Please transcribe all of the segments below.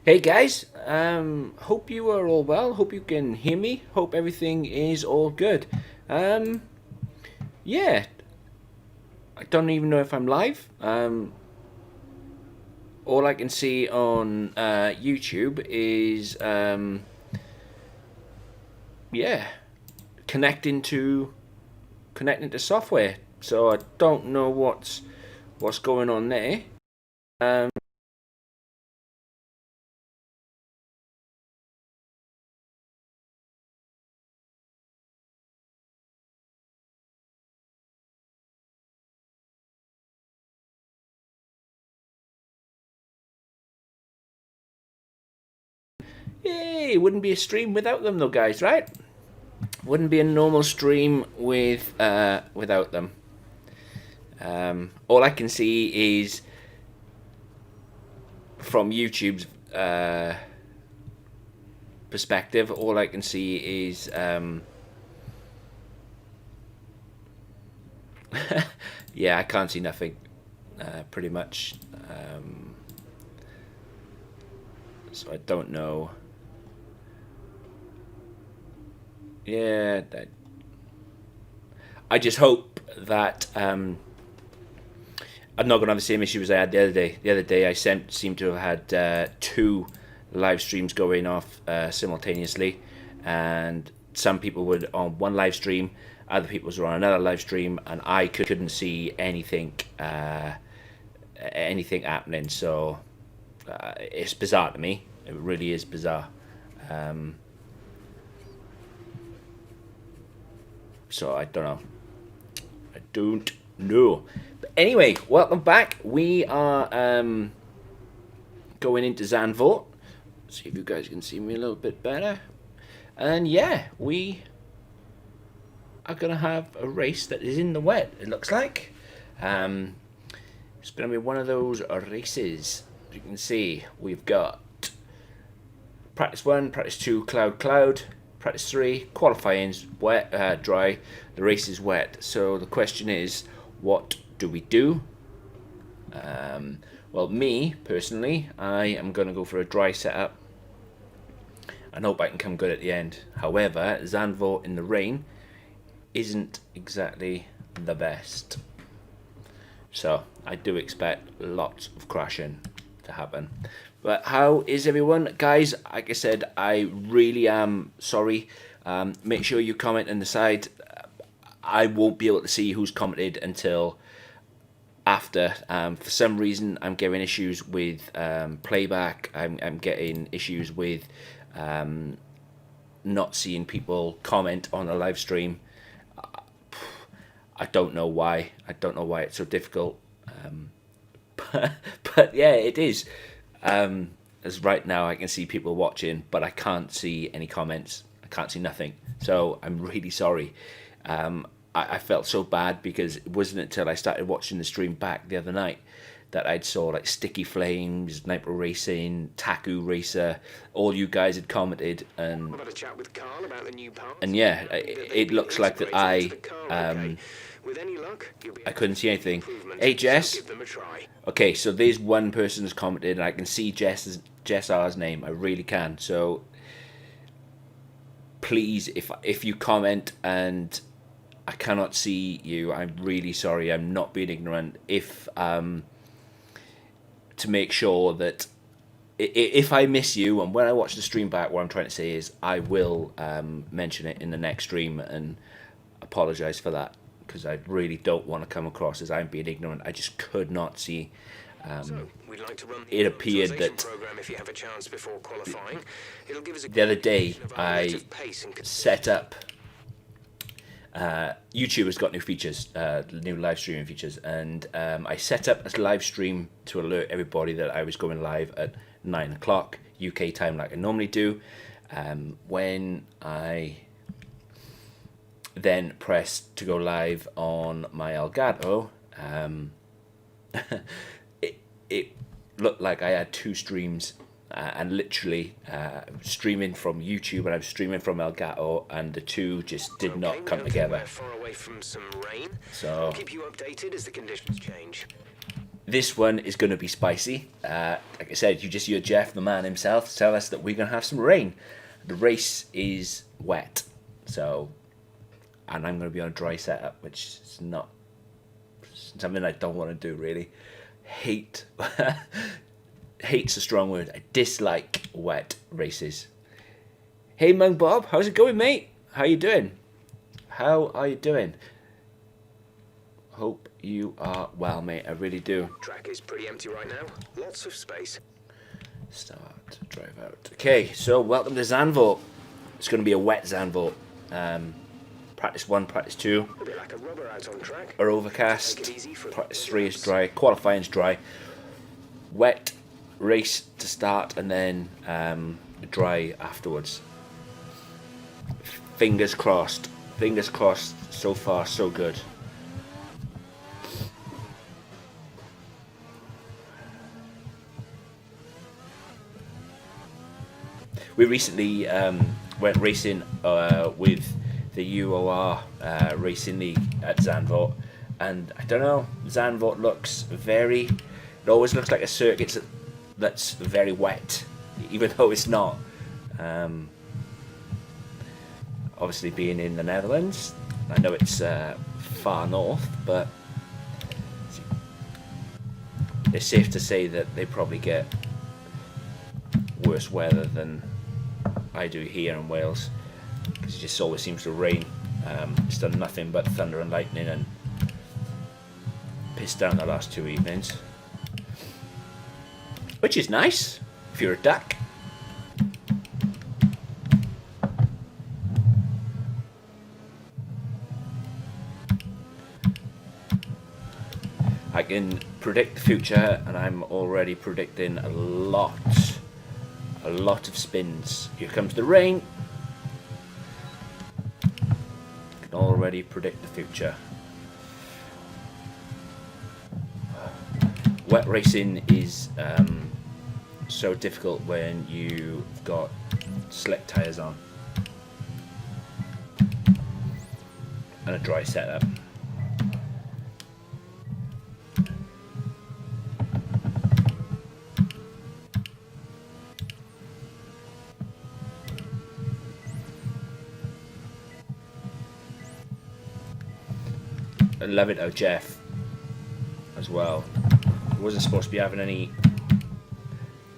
Hey guys, hope you are all well. Hope you can hear me. Hope everything is all good. Um, yeah, I don't even know if I'm live. All I can see on YouTube is yeah, connecting to connecting to software. So I don't know what's going on there. Um, Yay! It wouldn't be a stream without them, though, guys. Right? Wouldn't be a normal stream without them. All I can see is from YouTube's perspective. All I can see is yeah, I can't see nothing. Pretty much. So I don't know. Yeah, I just hope that I'm not going to have the same issue as I had the other day. The other day, I seemed to have had two live streams going off simultaneously, and some people were on one live stream, other people were on another live stream, and I couldn't see anything happening. So it's bizarre to me. It really is bizarre. Um, so I don't know. I don't know. But anyway, welcome back. We are going into Zandvoort. See if you guys can see me a little bit better. And yeah, we are going to have a race that is in the wet, it looks like. It's going to be one of those races. As you can see, we've got practice 1, practice 2, cloud, cloud. Practice 3, qualifying's wet, dry. The race is wet. So the question is, what do we do? Well, me, personally, I am going to go for a dry setup and hope I can come good at the end. However, Zandvoort in the rain isn't exactly the best. So I do expect lots of crashing to happen. But how is everyone? Guys, like I said, I really am sorry. Make sure you comment on the side. I won't be able to see who's commented until after. For some reason, I'm getting issues with playback. I'm getting issues with not seeing people comment on a live stream. I don't know why. I don't know why it's so difficult. But yeah, it is. As right now, I can see people watching, but I can't see any comments. I can't see nothing. So I'm really sorry. I felt so bad because it wasn't until I started watching the stream back the other night that I'd saw like Sticky Flames, Sniper Racing, Taku Racer, all you guys had commented, and yeah, it looks like that I couldn't see anything. Hey Jess, okay, so there's one person who's commented, and I can see Jess R's name. I really can. So please, if you comment and I cannot see you, I'm really sorry. I'm not being ignorant. If to make sure that if I miss you, and when I watch the stream back, what I'm trying to say is I will mention it in the next stream and apologize for that, because I really don't want to come across as I'm being ignorant. I just could not see. It appered that the other day I set up. YouTube has got new features, new live streaming features, and I set up a live stream to alert everybody that I was going live at 9 o'clock UK time, like I normally do. When I then pressed to go live on my Elgato, it looked like I had two streams. And literally streaming from YouTube and I was streaming from Elgato, and the two just did not come together. So I'll keep you updated as the conditions change. This one is going to be spicy. Like I said, you just heard Jeff, the man himself, tell us that we're going to have some rain. The race is wet, so, and I'm going to be on a dry setup, which is not something I don't want to do really. Hate's a strong word. I dislike wet races. Hey Mung Bob, how's it going, mate? How you doing? How are you doing? Hope you are well, mate. I really do. Track is pretty empty right now. Lots of space. Start, drive out. Okay, so welcome to Zandvoort. It's going to be a wet Zandvoort. Practice 1, practice 2 A bit like a rubber out on track. are overcast. Practice 3 is dry. Qualifying is dry. Wet race to start, and then dry afterwards. Fingers crossed. Fingers crossed. So far, so good. We recently went racing with the UOR Racing League at Zandvoort, and I don't know, Zandvoort looks very, it always looks like a circuit that's very wet, even though it's not. Obviously being in the Netherlands, I know it's far north, but it's safe to say that they probably get worse weather than I do here in Wales, because it just always seems to rain. It's done nothing but thunder and lightning and pissed down the last 2 evenings, which is nice if you're a duck. I can predict the future, and I'm already predicting a lot of spins. Here comes the rain. I can already predict the future. Wet racing is so difficult when you've got slick tyres on and a dry setup. I love it though, Jeff, as well. Wasn't supposed to be having any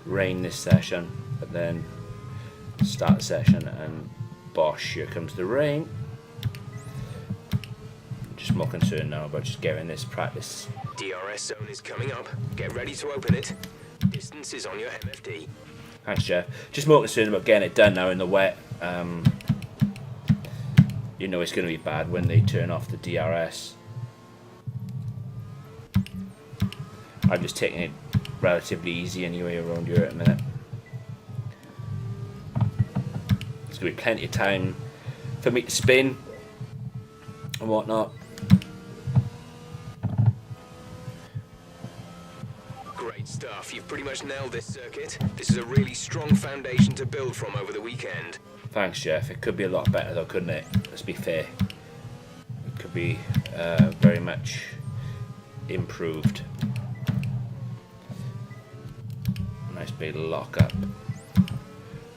rain this session, but then start the session and bosh, here comes the rain. I'm just more concerned now about just getting this practice. DRS zone is coming up. Get ready to open it. Distance is on your MFD. Thanks, Jeff. Just more concerned about getting it done now in the wet. You know it's going to be bad when they turn off the DRS. I'm just taking it relatively easy anyway around here at the minute. There's going to be plenty of time for me to spin and whatnot. Great stuff. You've pretty much nailed this circuit. This is a really strong foundation to build from over the weekend. Thanks, Jeff. It could be a lot better though, couldn't it? Let's be fair. It could be very much improved. Nice big lock up.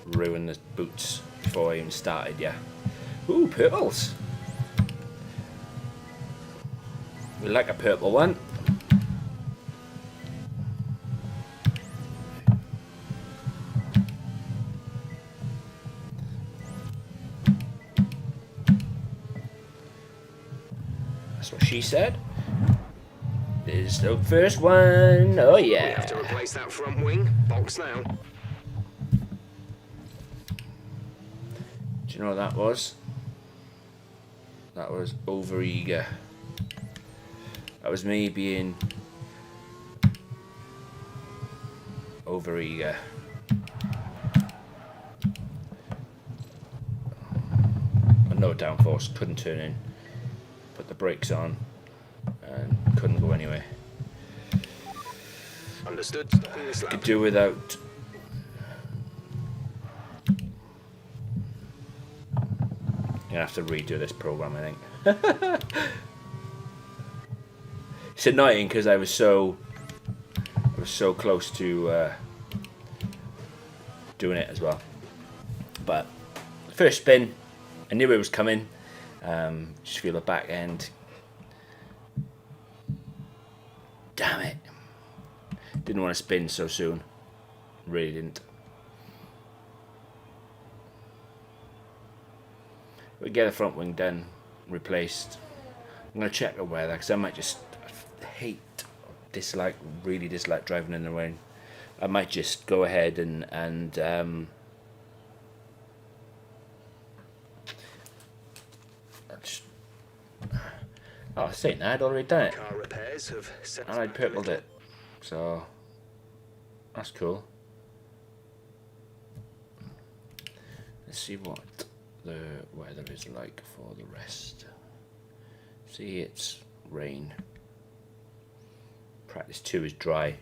Ruin the boots before I even started, yeah. Ooh, purples. We like a purple one. That's what she said. This is the first one. Oh yeah. We have to replace that front wing. Box now. Do you know what that was? That was overeager. That was me being overeager. No downforce, couldn't turn in. Put the brakes on and couldn't go anywhere. Understood. Stopping this lap. Could do without. Gonna have to redo this program, I think. It's annoying because I was so was so close to doing it as well. But first spin, I knew it was coming. Just feel the back end. Damn it. Didn't want to spin so soon. Really didn't. We get the front wing done, replaced. I'm going to check the weather because I might just really dislike driving in the rain. I might just go ahead and oh, saying that, I'd already done it. Car repairs have set And I'd purpled it. So, that's cool. Let's see what the weather is like for the rest. See, it's rain. Practice 2 is dry.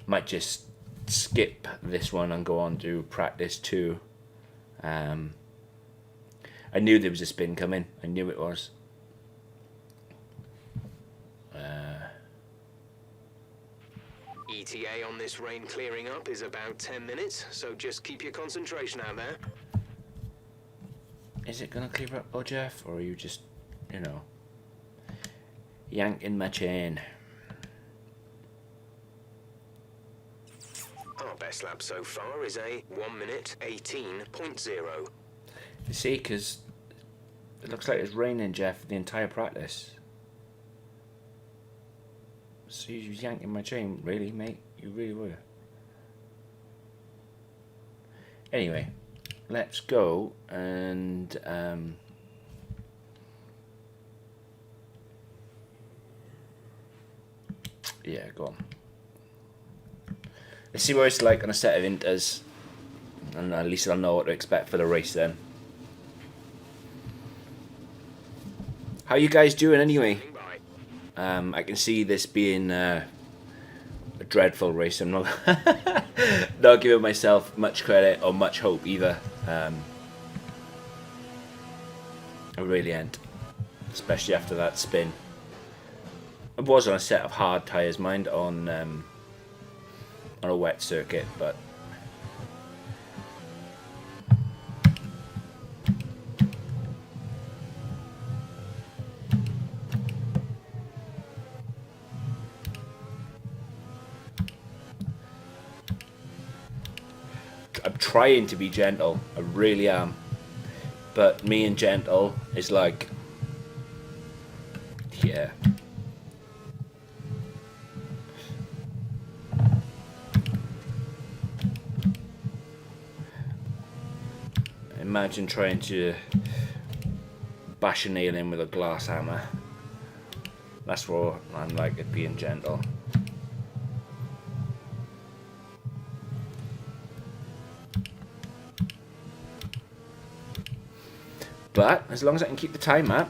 Might just skip this one and go on to practice 2. I knew there was a spin coming. I knew it was. ETA on this rain clearing up is about 10 minutes, so just keep your concentration out there. Is it gonna clear up, oh Jeff, or are you just, yanking my chain? Our best lap so far is a 1 minute 18.0. You see, because it looks like it's raining, Jeff, the entire practice. So you was yanking my chain, really, mate? You really were. Anyway, let's go and yeah, go on. Let's see what it's like on a set of inters, and at least I'll know what to expect for the race then. How you guys doing anyway? I can see this being a dreadful race. I'm not not giving myself much credit or much hope either. I really ain't, especially after that spin. I was on a set of hard tyres, mind, on a wet circuit, but I'm trying to be gentle. I really am. But me and gentle is like, yeah. Imagine trying to bash a nail in with a glass hammer. That's what I'm like at being gentle. But as long as I can keep the time up,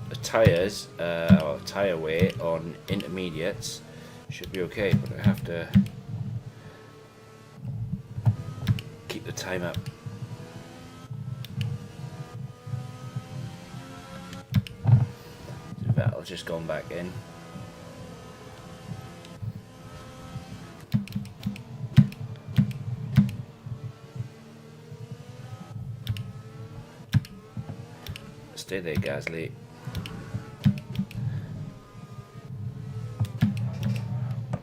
the tyres, or tyre weight on intermediates should be okay, but I have to keep the time up. That'll just gone back in. Stay there, Gasly.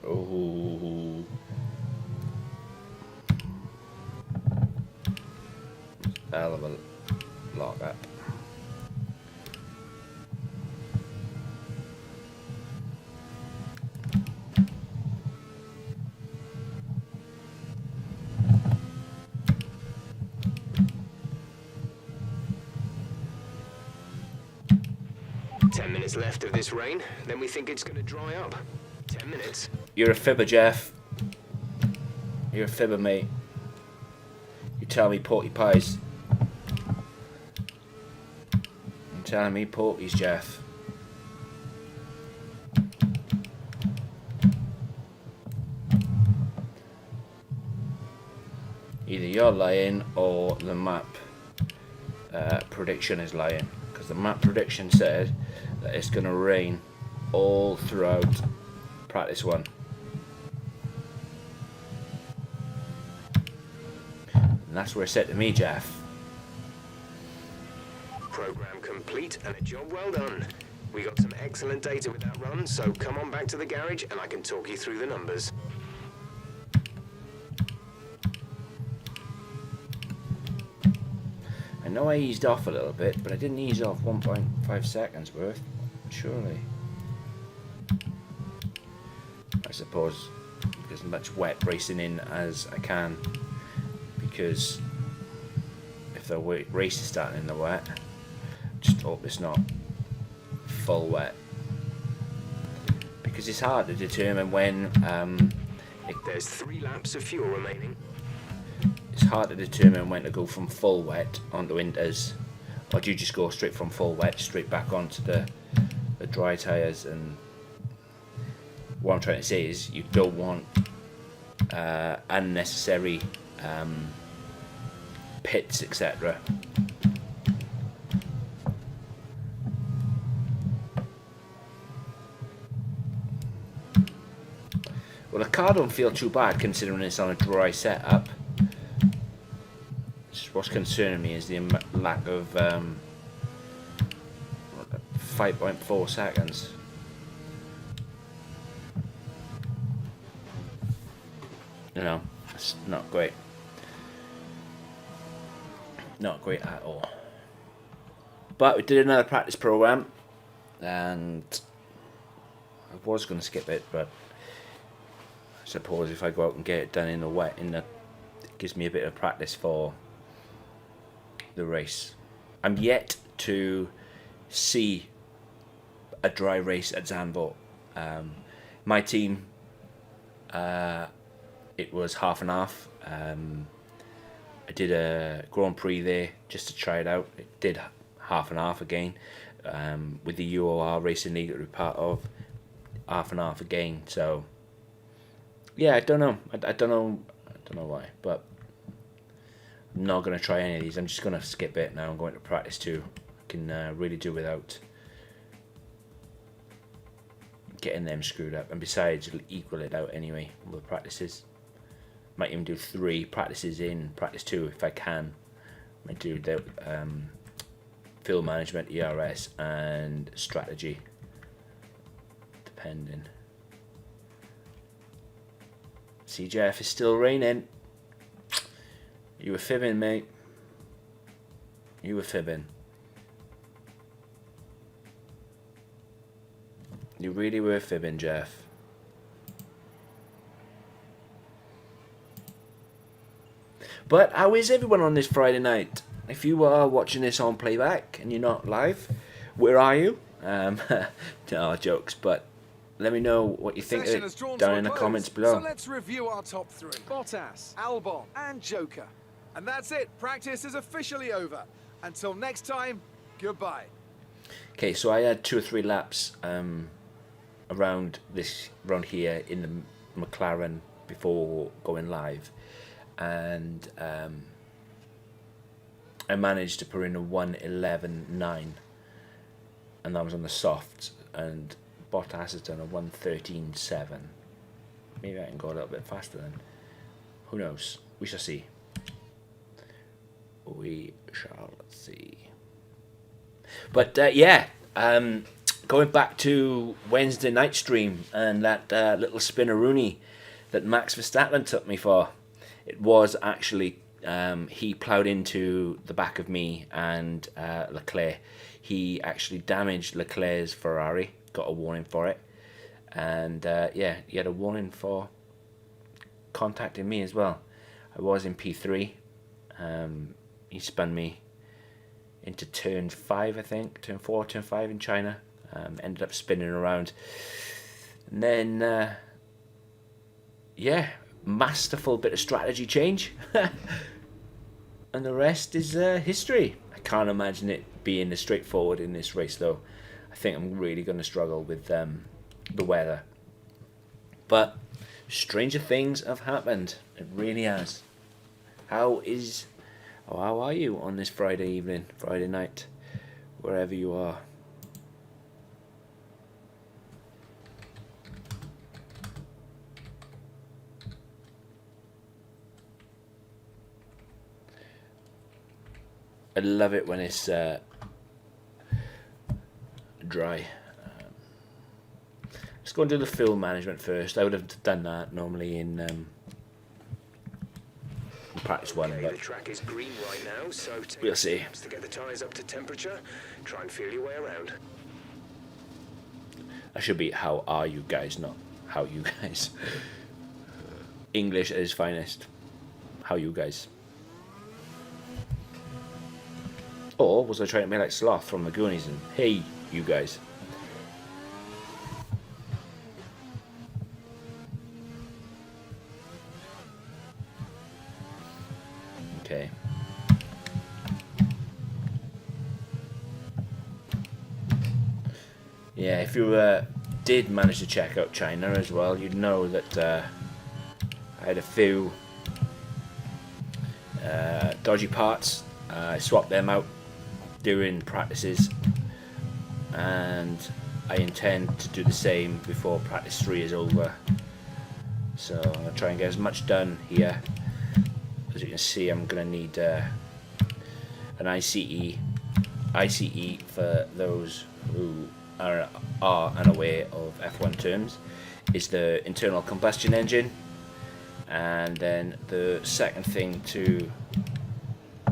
Oh. Hell of a lock up. Left of this rain, then we think it's going to dry up. 10 minutes. You're a fibber, Jeff. You're a fibber, mate. You tell me porty pies. You're telling me porties, Jeff. Either you're lying or the map prediction is lying. Because the map prediction said that it's going to rain all throughout practice 1. And that's where it said to me, Jeff. Program complete and a job well done. We got some excellent data with that run, so come on back to the garage and I can talk you through the numbers. I know I eased off a little bit, but I didn't ease off 1.5 seconds worth, surely. I suppose as much wet racing in as I can, because if the race is starting in the wet, just hope it's not full wet, because it's hard to determine when There's 3 laps of fuel remaining. it's hard to determine when to go from full wet onto inters, or do you just go straight from full wet straight back onto the dry tyres. And what I'm trying to say is you don't want unnecessary pits, etc. Well, the car don't feel too bad considering it's on a dry setup. What's concerning me is the lack of 5.4 seconds. You know, it's not great. Not great at all. But we did another practice program, and I was going to skip it, but I suppose if I go out and get it done in the wet, it gives me a bit of practice for the race. I'm yet to see a dry race at Zandvoort. My team, it was half and half. I did a Grand Prix there just to try it out. It did half and half again, with the UOR Racing League that we're part of, half and half again. So yeah, I don't know. I don't know why, but I'm not going to try any of these. I'm just going to skip it now. I'm going to practice 2. I can really do without getting them screwed up. And besides, it'll equal it out anyway with practices. Might even do 3 practices in practice 2 if I can. Might do the field management, ERS, and strategy, depending. See, Jeff, it's still raining. You were fibbing, mate. You were fibbing. You really were fibbing, Jeff. But how is everyone on this Friday night? If you are watching this on playback and you're not live, where are you? No, jokes, but let me know what you think of it down in the comments below. So let's review our top 3. Bottas, Albon, and Joker. And that's it. Practice is officially over. Until next time, goodbye. Okay, so I had 2 or 3 laps around here in the McLaren before going live, and I managed to put in a 1:11.9, and that was on the softs, and Bottas has done a 1:13.7. Maybe I can go a little bit faster then. Who knows? We shall see. We shall see. But yeah, going back to Wednesday night stream and that little spinneroonie that Max Verstappen took me for. It was actually, he ploughed into the back of me and Leclerc. He actually damaged Leclerc's Ferrari, got a warning for it. And yeah, he had a warning for contacting me as well. I was in P3. He spun me into turn 5, I think. Turn 4, turn 5 in China. Ended up spinning around. And then, yeah, masterful bit of strategy change. And the rest is history. I can't imagine it being as straightforward in this race, though. I think I'm really going to struggle with the weather. But stranger things have happened. It really has. How are you on this Friday evening, Friday night? wherever you are. I love it when it's dry. Let's go and do the fuel management first. I would have done that normally in practice one, Okay, but the track is green right now, so take we'll see. steps to get the tyres up to temperature. Try and feel your way around. I should be how are you guys, not how you guys. English at its finest. How you guys. Or was I trying to be like Sloth from the Goonies and hey you guys. Okay. Yeah, if you did manage to check out China as well, you'd know that I had a few dodgy parts. I swapped them out during practices, and I intend to do the same before practice 3 is over. So I'm going to try and get as much done here. As you can see, I'm going to need an ICE. ICE, for those who are unaware of F1 terms, is the internal combustion engine. And then the second thing to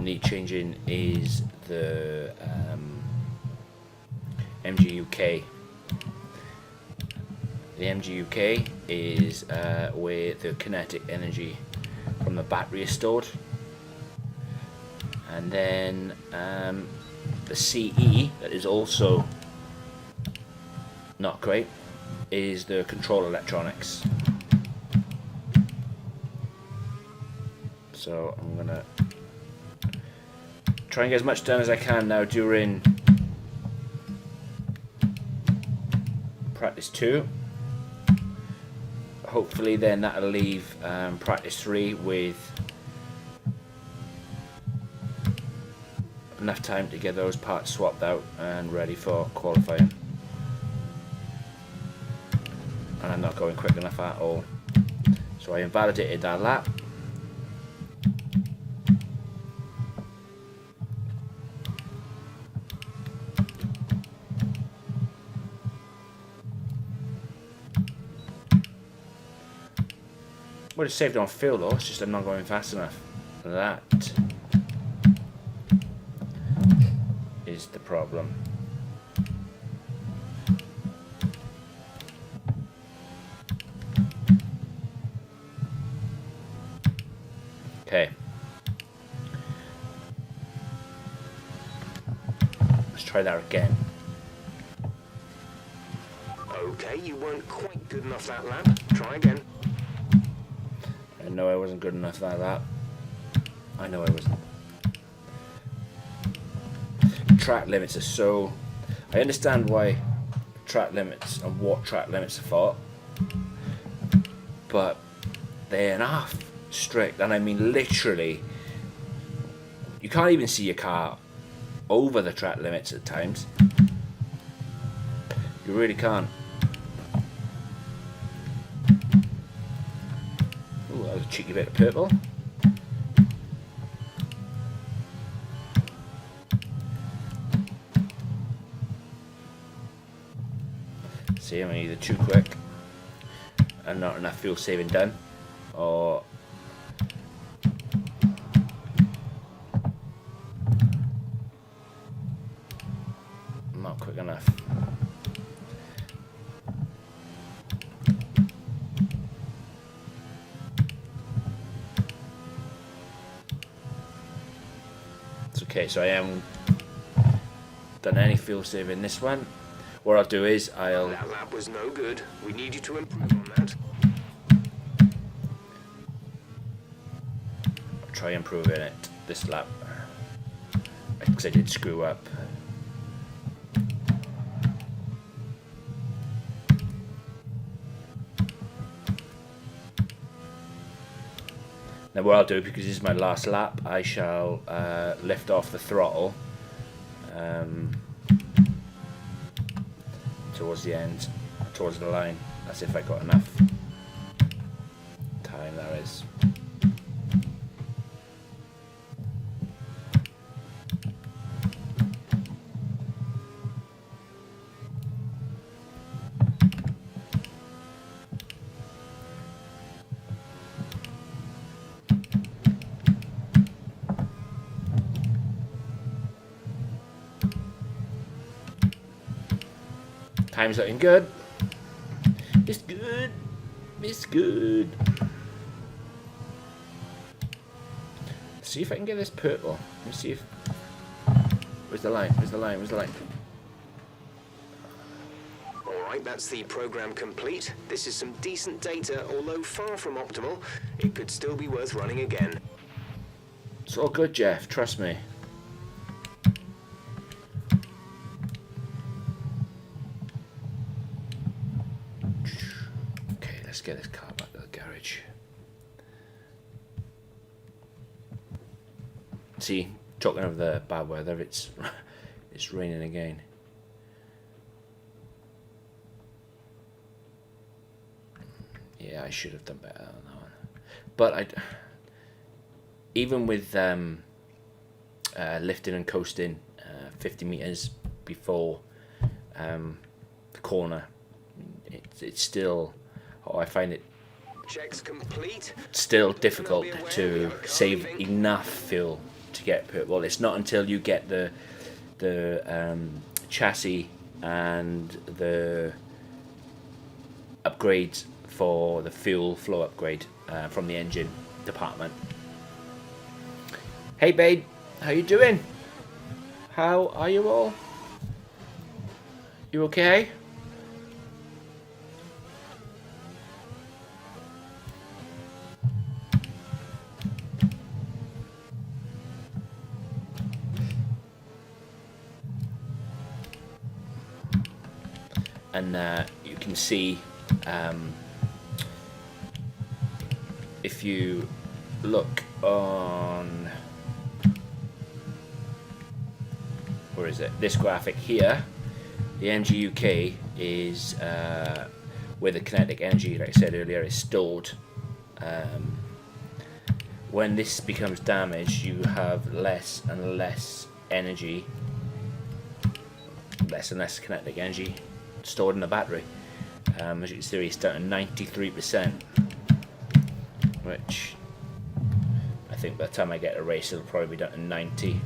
need changing is the MGUK. The MGUK is where the kinetic energy from the battery is stored. And then the CE, that is also not great, is the control electronics. So I'm gonna try and get as much done as I can now during practice 2. Hopefully then that'll leave practice 3 with enough time to get those parts swapped out and ready for qualifying. And I'm not going quick enough at all. So I invalidated that lap. Would have saved on fuel though, it's just I'm not going fast enough. That is the problem. Okay. Let's try that again. Okay, you weren't quite good enough that lap. Try again. I know I wasn't good enough like that. I know I wasn't. Track limits are so... I understand why track limits and what track limits are for, but they're enough strict, and I mean literally, you can't even see your car over the track limits at times. You really can't. Ooh, that was a cheeky bit of purple. See, I'm either too quick and not enough fuel saving done, or not quick enough. It's okay, so I am done any fuel saving this one. What I'll do is I'll That lap was no good. We need you to improve on that. try improving it this lap, because I did screw up. Now what I'll do, because this is my last lap, I shall lift off the throttle towards the end, towards the line. That's if I got enough time, that is. Time's looking good. It's good. It's good. See if I can get this purple. Let me see if... Where's the line? Where's the line? Where's the line? Alright, that's the program complete. This is some decent data, although far from optimal. It could still be worth running again. It's all good, Jeff. Trust me. Okay, let's get this car back to the garage. See, talking of the bad weather, it's raining again. Yeah, I should have done better on that one. But even with lifting and coasting 50 meters before the corner, it's still, I find it Checks complete. still difficult to save enough fuel to get purple. It's not until you get the chassis and the upgrades for the fuel flow upgrade from the engine department. Hey babe, how you doing? How are you all? You okay? And you can see if you look on, where is it? This graphic here, the energy UK is where the kinetic energy, like I said earlier, is stored. When this becomes damaged, you have less and less energy, less and less kinetic energy stored in the battery. As you can see, it's down to 93%, which I think by the time I get a race it'll probably be down to 90.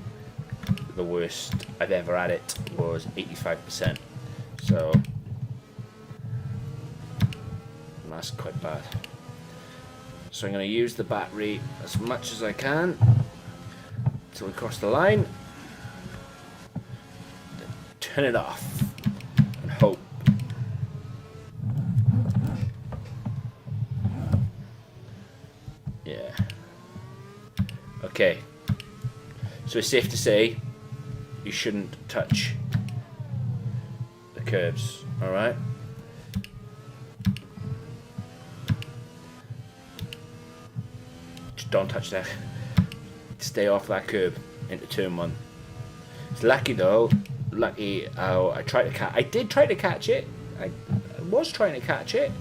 The worst I've ever had it was 85%, so that's quite bad. So I'm going to use the battery as much as I can until we cross the line, then turn it off and hope. Yeah. Okay. So it's safe to say you shouldn't touch the curbs, alright? Just don't touch that. Stay off that curb into turn one. It's lucky though, lucky how I tried to catch. I did try to catch it. I was trying to catch it.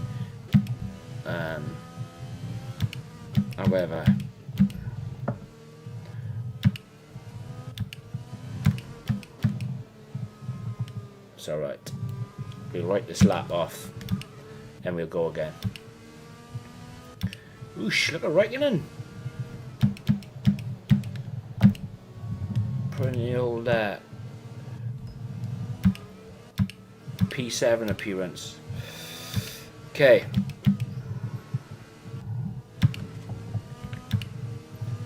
However, it's alright. We'll write this lap off and we'll go again. Oosh, look at Raikkonen. Putting the old P7 appearance. Okay.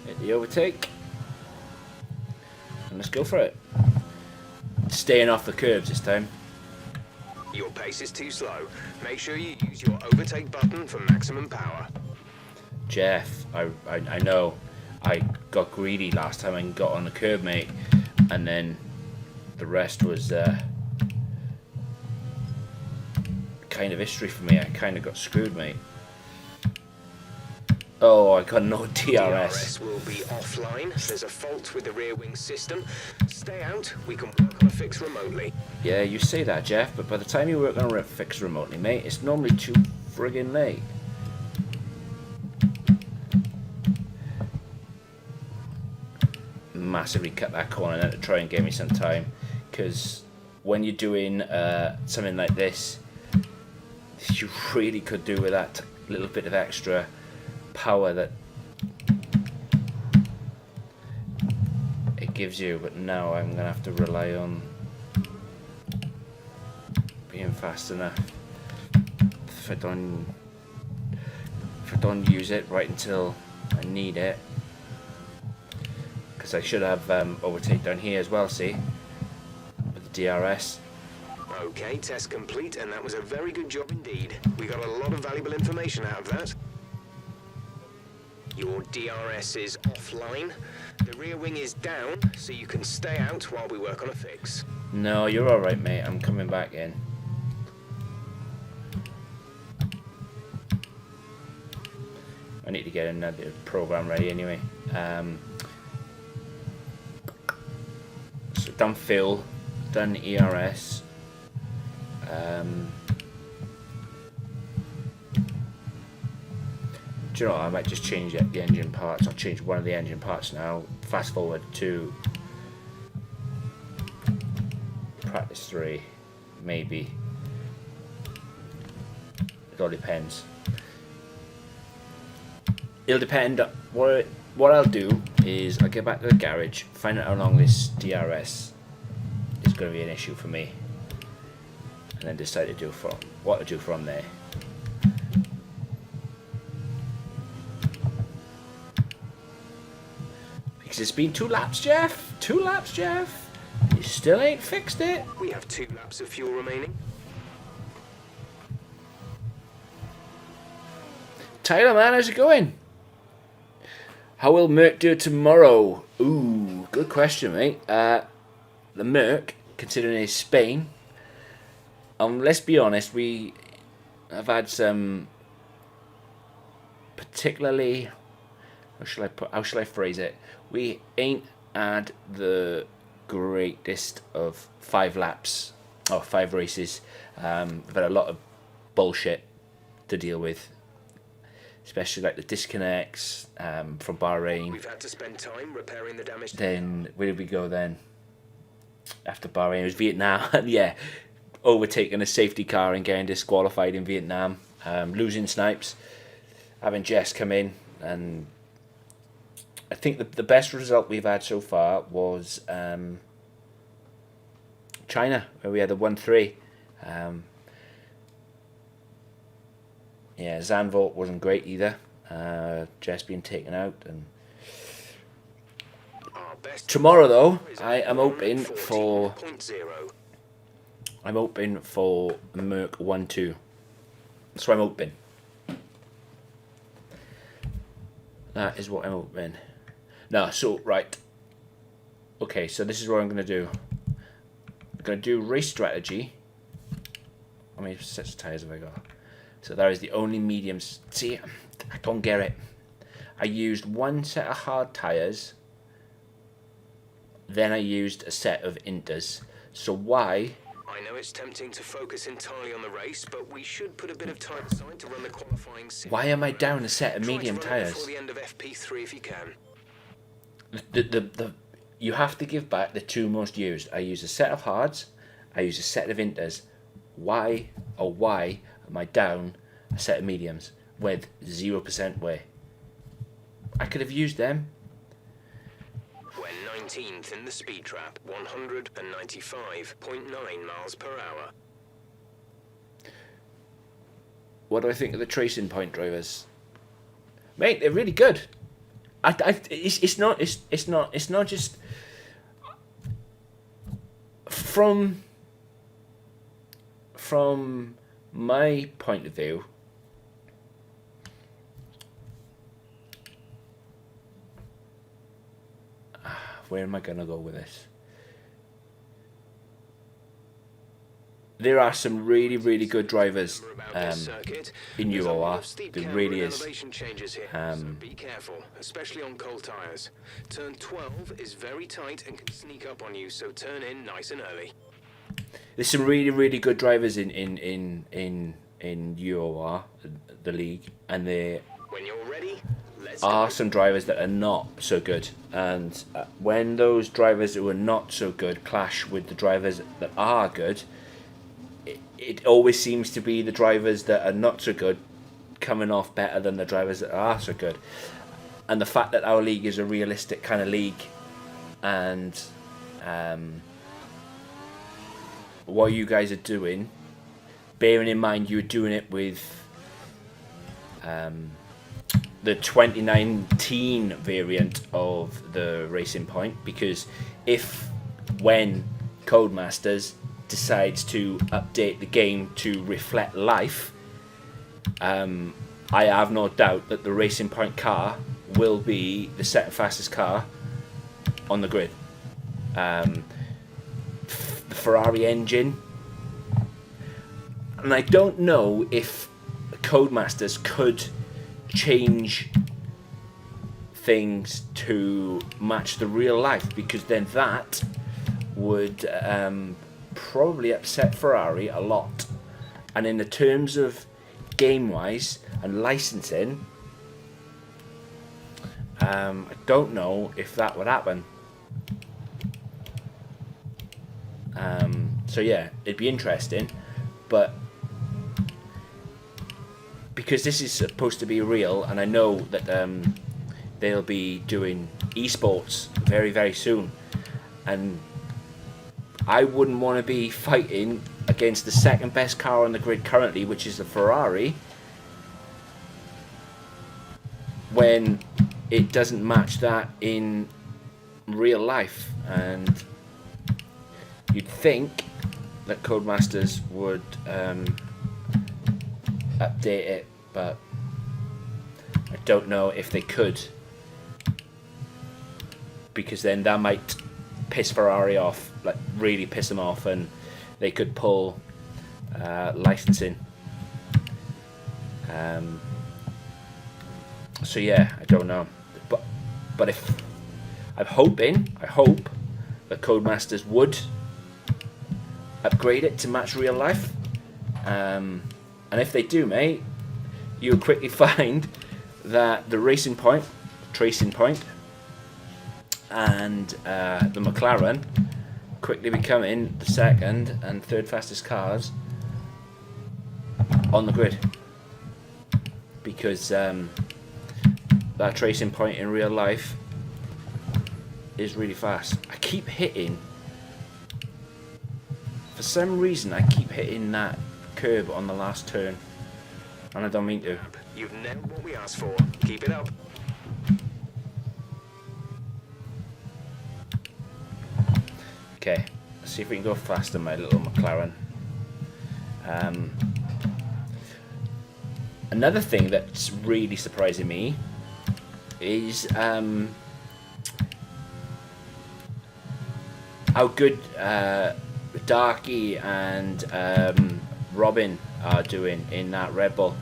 Hit the overtake. And let's go for it. Staying off the curbs this time. Your pace is too slow. Make sure you use your overtake button for maximum power. Jeff, I know I got greedy last time and got on the curb, mate, and then the rest was kind of history for me. I kind of got screwed, mate. Oh, I got no DRS. DRS will be offline. There's a fault with the rear wing system. Stay out. We can work work on a fix remotely. Yeah, you say that, Jeff, but by the time you work on a fix remotely, mate, it's normally too friggin' late. Massively cut that corner there to try and give me some time, because when you're doing something like this, you really could do with that little bit of extra power that it gives you, but now I'm gonna have to rely on being fast enough. If I don't use it right until I need it, because I should have overtake down here as well, see, with the DRS. Okay, test complete, and that was a very good job indeed. We got a lot of valuable information out of that. Your DRS is offline. The rear wing is down, so you can stay out while we work on a fix. No, you're alright, mate. I'm coming back in. I need to get another program ready anyway. So done fill, done ERS. Do you know what? I might just change the engine parts. I'll change one of the engine parts now. Fast forward to practice 3, maybe. It all depends. It'll depend. What I'll do is I'll get back to the garage, find out how long this DRS is going to be an issue for me, and then decide to do what to do from there. Because it's been 2 laps, Jeff. 2 laps, Jeff. You still ain't fixed it. We have 2 laps of fuel remaining. Tyler, man, how's it going? How will Merc do tomorrow? Ooh, good question, mate. The Merc, considering it's Spain, let's be honest, we have had some particularly, how shall I phrase it? We ain't had the greatest of 5 laps, or 5 races. We've had a lot of bullshit to deal with, especially like the disconnects from Bahrain. We've had to spend time repairing the damage. Then where did we go then? After Bahrain, it was Vietnam. Yeah, overtaking a safety car and getting disqualified in Vietnam, losing snipes, having Jess come in, and I think the best result we've had so far was China, where we had a 1-3. Yeah, Zandvoort wasn't great either. Jess being taken out. And tomorrow though, I am hoping for Merc 1-2. That's what I'm hoping. That is what I'm hoping. No, so right. Okay, so this is what I'm gonna do. I'm gonna do race strategy. How many sets of tires have I got? So that is the only mediums. See, I don't get it. I used 1 set of hard tyres, then I used a set of inters. So why? I know it's tempting to focus entirely on the race, but we should put a bit of time aside to run the qualifying sim. Why am I down a set of medium Try to run it tyres? before the end of FP3 if you can. You have to give back the 2 most used. I use a set of hards, I use a set of inters. Why am I down a set of mediums with 0% wear? I could have used them. We're 19th in the speed trap, 195.9 miles per hour. What do I think of the tracing point drivers? Mate, they're really good. It's not just from my point of view. Where am I gonna go with this? there are some really, really good drivers About this circuit, in there's a lot UOR. of steep There camber really and is. elevation changes here, so be careful, especially on cold tires. Turn 12 is very tight and can sneak up on you, so turn in nice and early. There's some really, really good drivers in UOR, the league, and there When you're ready, let's are go. some drivers that are not so good. And when those drivers who are not so good clash with the drivers that are good, it always seems to be the drivers that are not so good coming off better than the drivers that are so good. And the fact that our league is a realistic kind of league, and what you guys are doing, bearing in mind you're doing it with the 2019 variant of the Racing Point, because when Codemasters decides to update the game to reflect life, I have no doubt that the Racing Point car will be the second fastest car on the grid. The Ferrari engine, and I don't know if Codemasters could change things to match the real life, because then that would probably upset Ferrari a lot. And in the terms of game wise and licensing, I don't know if that would happen. So yeah, it'd be interesting, but because this is supposed to be real, and I know that they'll be doing esports very, very soon, and I wouldn't want to be fighting against the second best car on the grid currently, which is the Ferrari, when it doesn't match that in real life. And you'd think that Codemasters would update it, but I don't know if they could, because then that might piss Ferrari off, like really piss them off, and they could pull licensing. So yeah, I don't know, but if I hope that Codemasters would upgrade it to match real life, and if they do, mate, you'll quickly find that the Racing Point, Tracing Point, and the McLaren quickly becoming the second and third fastest cars on the grid, because that Tracing Point in real life is really fast. I keep hitting, for some reason I keep hitting that curb on the last turn, and I don't mean to. You've nailed what we asked for. Keep it up. Okay, let's see if we can go faster, my little McLaren. Another thing that's really surprising me is how good Darky and Robin are doing in that Red Bull.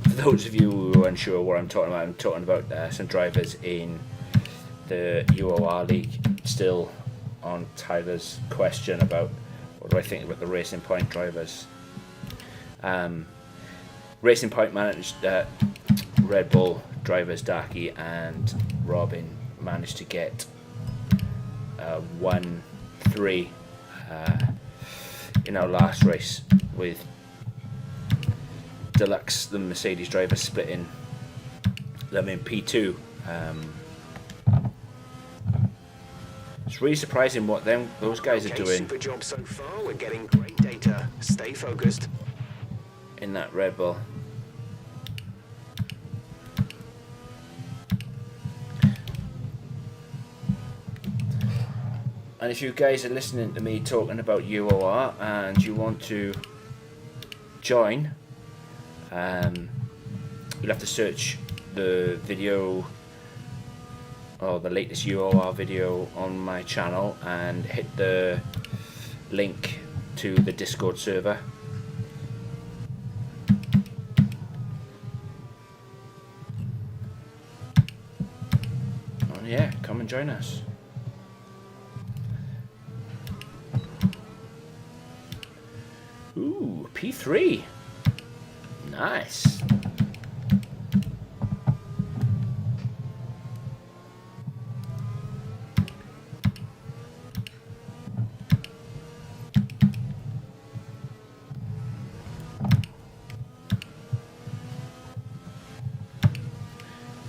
For those of you who are unsure what I'm talking about some drivers in the UOR League. Still on Tyler's question about what do I think about the Racing Point drivers. Racing Point managed Red Bull drivers Darky and Robin managed to get 1-3 in our last race, with Deluxe, the Mercedes driver, splitting them in P2. It's really surprising what those guys are doing. Super job so far. We're getting great data. Stay focused. In that Red Bull. And if you guys are listening to me talking about UOR and you want to join, you'll have to search the video or the latest UOR video on my channel and hit the link to the Discord server. Oh yeah, come and join us. Ooh, P3. Nice.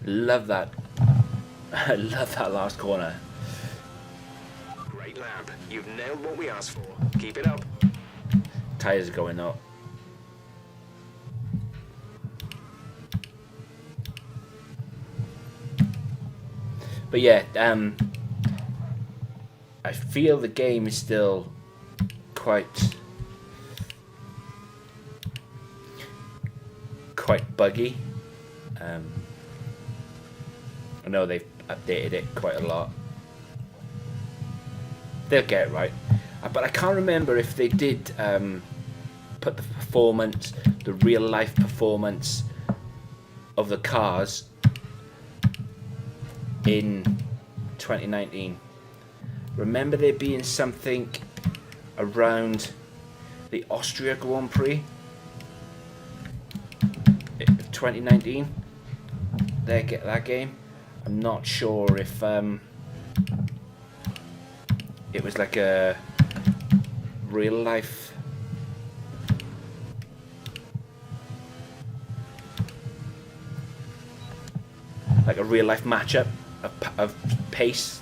Love that. I love that last corner. Great lap. You've nailed what we asked for. Keep it up. Tires are going up. But yeah, I feel the game is still quite buggy. I know they've updated it quite a lot. They'll get it right. But I can't remember if they did put the performance, the real life performance of the cars in 2019. Remember there being something around the Austria Grand Prix of 2019? That game. I'm not sure if it was like a real life matchup of pace.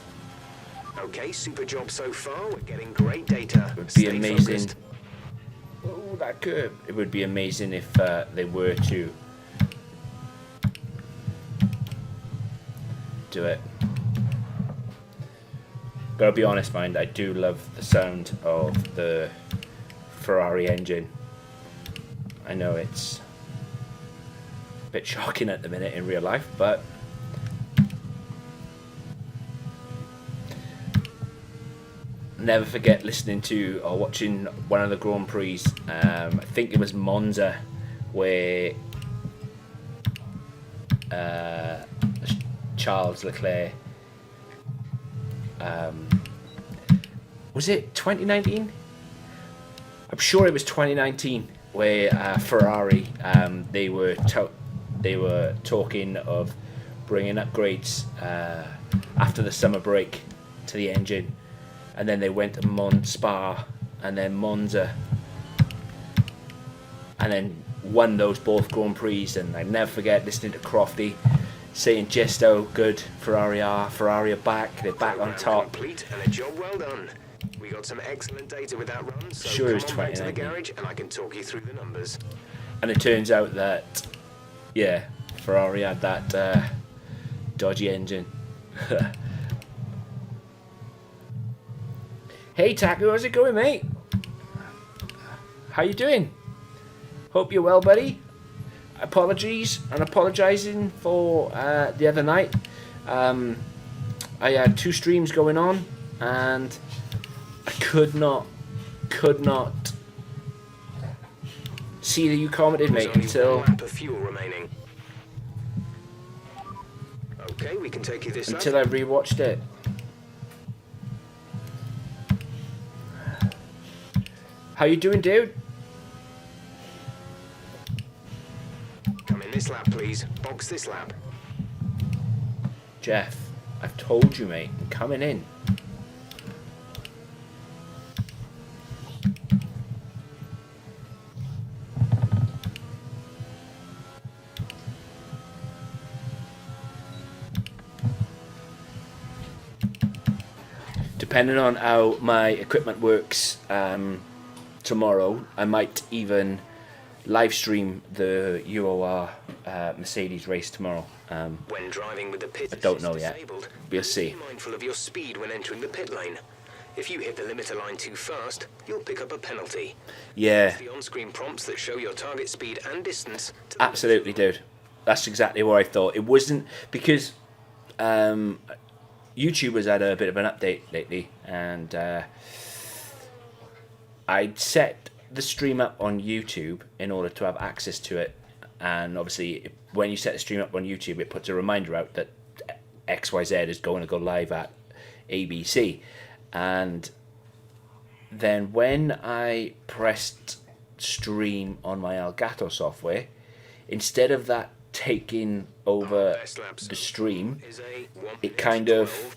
Okay, super job so far. We're getting great data. It would be Stay amazing. focused. Oh, that curve. It would be amazing if they were to do it. Gotta be honest, mind, I do love the sound of the Ferrari engine. I know it's a bit shocking at the minute in real life, but never forget listening to or watching one of the Grand Prix. I think it was Monza, where Charles Leclerc, was it 2019? I'm sure it was 2019, where Ferrari they were talking of bringing upgrades after the summer break to the engine, and then they went to Spa and then Monza, and then won those both Grand Prix. And I never forget listening to Crofty saying just how good Ferrari are. Ferrari are back. They're back on top. Complete and a job well done. We got some excellent data with that run, so Sure, it's come on back to the 2019. garage and I can talk you through the numbers. And it turns out that, yeah, Ferrari had that dodgy engine. Hey Taco, how's it going, mate? How you doing? Hope you're well, buddy. Apologies and apologising for the other night. I had 2 streams going on and I could not see that you commented, There's mate, only until one lap of fuel remaining. Okay, we can take you this I rewatched it. How you doing, dude? Come in this lap, please. Box this lap. Jeff, I've told you, mate. I'm coming in. Depending on how my equipment works tomorrow, I might even live stream the UOR Mercedes race tomorrow. When driving with the pit I don't assist know yet. disabled, We'll see. be mindful of your speed when entering the pit lane. If you hit the limiter line too fast, you'll pick up a penalty. Yeah, The on-screen prompts that show your target speed and distance. To absolutely, dude. That's exactly what I thought. It wasn't because YouTube has had a bit of an update lately, and I set the stream up on YouTube in order to have access to it. And obviously, when you set the stream up on YouTube, it puts a reminder out that XYZ is going to go live at ABC. And then when I pressed stream on my Elgato software, instead of that taking over the stream, it kind of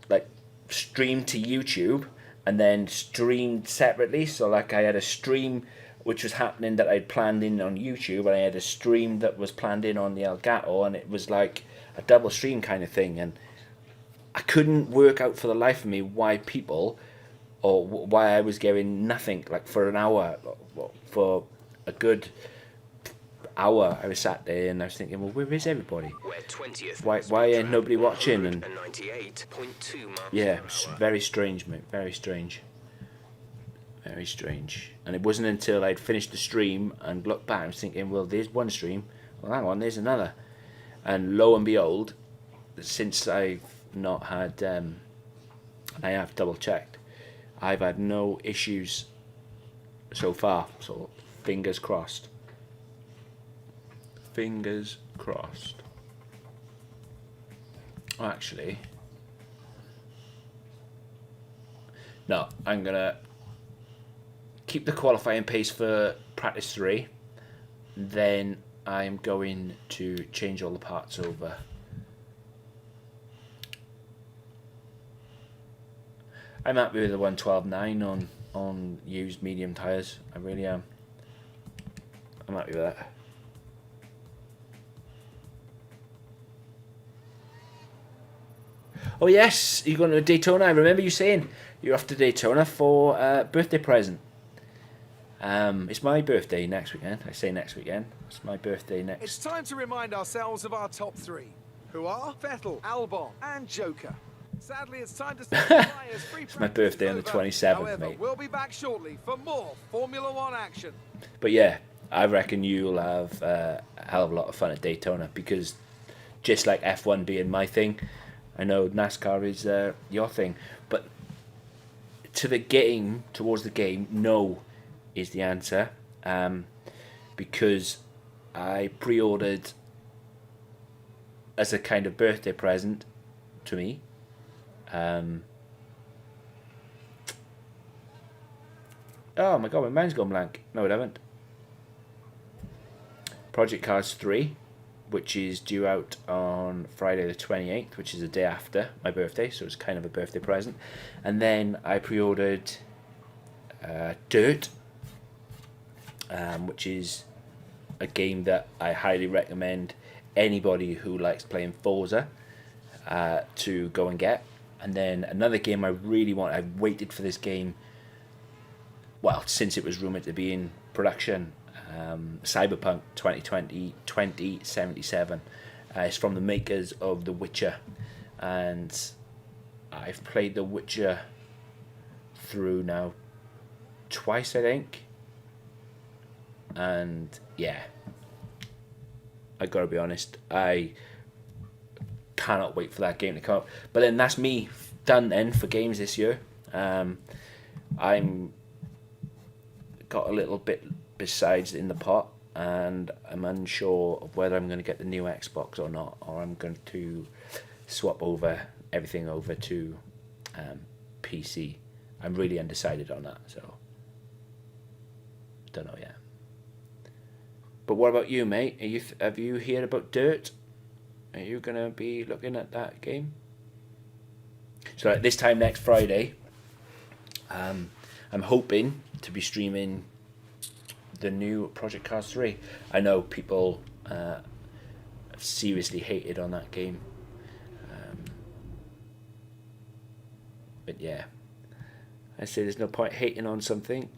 like streamed to YouTube and then streamed separately. So like I had a stream which was happening that I'd planned in on YouTube, and I had a stream that was planned in on the Elgato, and it was like a double stream kind of thing. And I couldn't work out for the life of me why people, or why I was getting nothing, like for an hour, for a good hour I was sat there and I was thinking, well, where is everybody? Why ain't nobody watching? And yeah, it's very strange, mate, very strange. Very strange. And it wasn't until I'd finished the stream and looked back, I was thinking, well, there's one stream, well, hang on, there's another. And lo and behold, since I've not had, I have double checked, I've had no issues so far, so fingers crossed. Fingers crossed. Actually, no, I'm gonna keep the qualifying pace for practice 3. Then I'm going to change all the parts over. I'm happy with the 112.9 on used medium tyres. I really am. I'm happy with that. Oh yes, you're going to Daytona. I remember you saying you're off to Daytona for a birthday present. It's my birthday next weekend. I say next weekend. It's my birthday next. It's time to remind ourselves of our top 3, who are Vettel, Albon, and Joker. Sadly, it's time to say goodbye as free It's my birthday on the 27th, However, mate. We'll be back shortly for more Formula One action. But yeah, I reckon you'll have a hell of a lot of fun at Daytona, because just like F1 being my thing, I know NASCAR is your thing. But towards the game, no is the answer, because I pre-ordered as a kind of birthday present to me. Oh my god, my mind's gone blank. No, it haven't. Project Cars 3, which is due out on Friday the 28th, which is the day after my birthday, so it's kind of a birthday present. And then I pre-ordered Dirt, which is a game that I highly recommend anybody who likes playing Forza to go and get. And then another game I really want, I've waited for this game, well, since it was rumoured to be in production, Cyberpunk 2077. It's from the makers of The Witcher, and I've played The Witcher through now twice, I think. And yeah, I gotta be honest, I cannot wait for that game to come up. But then that's me done then for games this year. I'm got a little bit besides in the pot, and I'm unsure of whether I'm going to get the new Xbox or not, or I'm going to swap everything over to PC. I'm really undecided on that, so don't know yet. But what about you, mate? Have you heard about Dirt? Are you going to be looking at that game? So at this time next Friday, I'm hoping to be streaming the new Project Cars 3. I know people have seriously hated on that game. But yeah, I say there's no point hating on something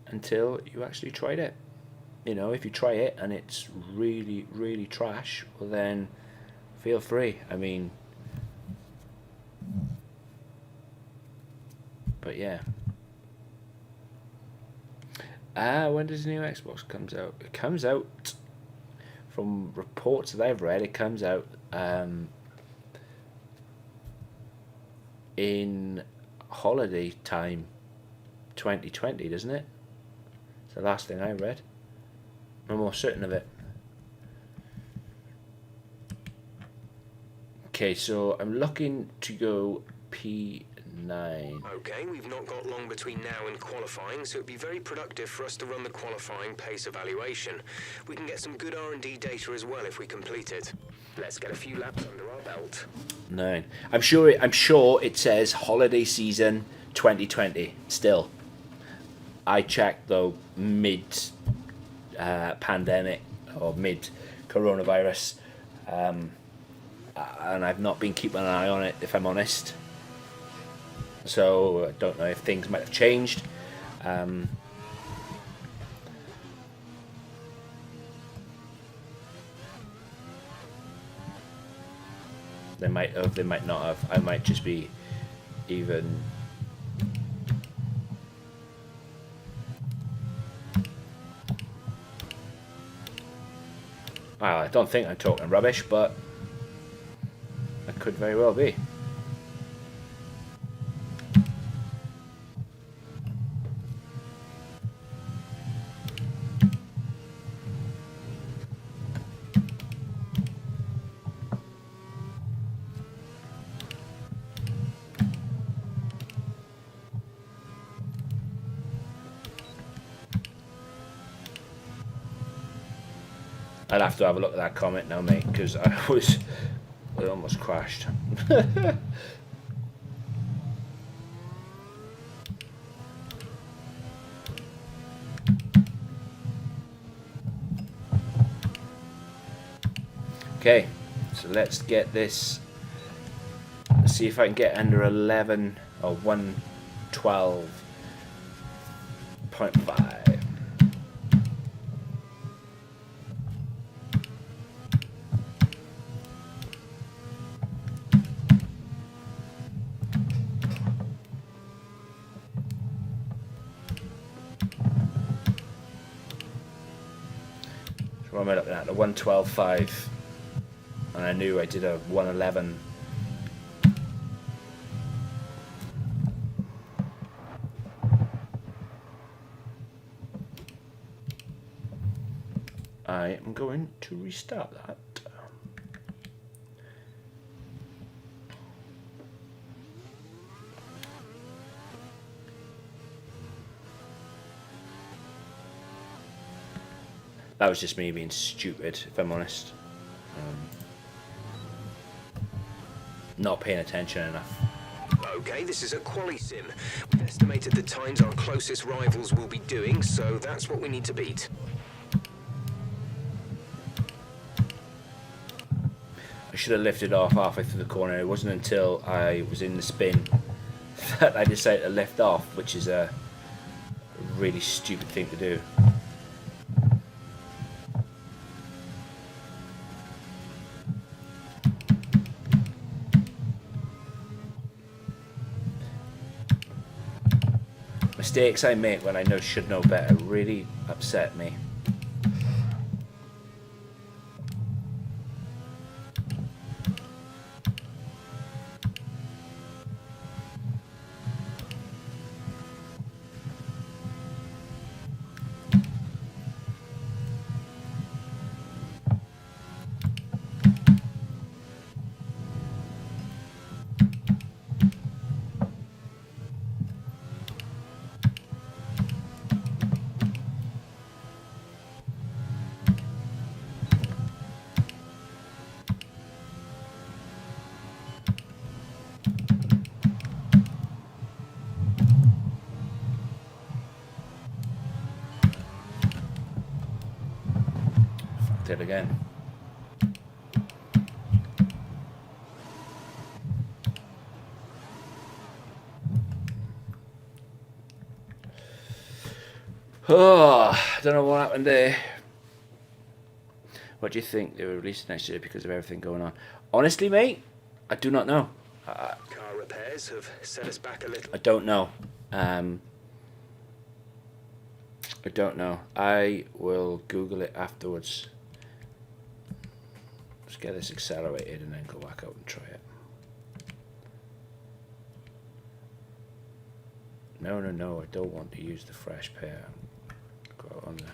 until you actually tried it. You know, if you try it and it's really, really trash, well then feel free. I mean, but yeah. When does the new Xbox comes out? It comes out, from reports that I've read, it comes out in holiday time 2020, doesn't it? It's the last thing I read. I'm more certain of it. Okay, so I'm looking to go P9. Okay, we've not got long between now and qualifying, so it'd be very productive for us to run the qualifying pace evaluation. We can get some good R&D data as well if we complete it. Let's get a few laps under our belt. 9. I'm sure it says holiday season 2020 still. I checked though mid pandemic or mid coronavirus, and I've not been keeping an eye on it, if I'm honest. So I don't know if things might have changed. They might have, they might not have. I might just be even. Well, I don't think I'm talking rubbish, but I could very well be. I'll have to have a look at that comment now, mate, because I almost crashed. Okay, so let's get this. Let's see if I can get under 11 or 112.5. What am I looking at? A 112.5, and I knew I did a 111. I am going to restart that. That was just me being stupid, if I'm honest. Not paying attention enough. Okay, this is a quali sim. We've estimated the times our closest rivals will be doing, so that's what we need to beat. I should have lifted off halfway through the corner. It wasn't until I was in the spin that I decided to lift off, which is a really stupid thing to do. Mistakes I make when I should know better really upset me. It again. Oh, I don't know what happened there. What do you think they were released next year because of everything going on? Honestly, mate, I do not know. Car repairs have set us back a little. I don't know. I don't know. I will Google it afterwards. Let's get this accelerated and then go back out and try it. No, I don't want to use the fresh pair. Go on the...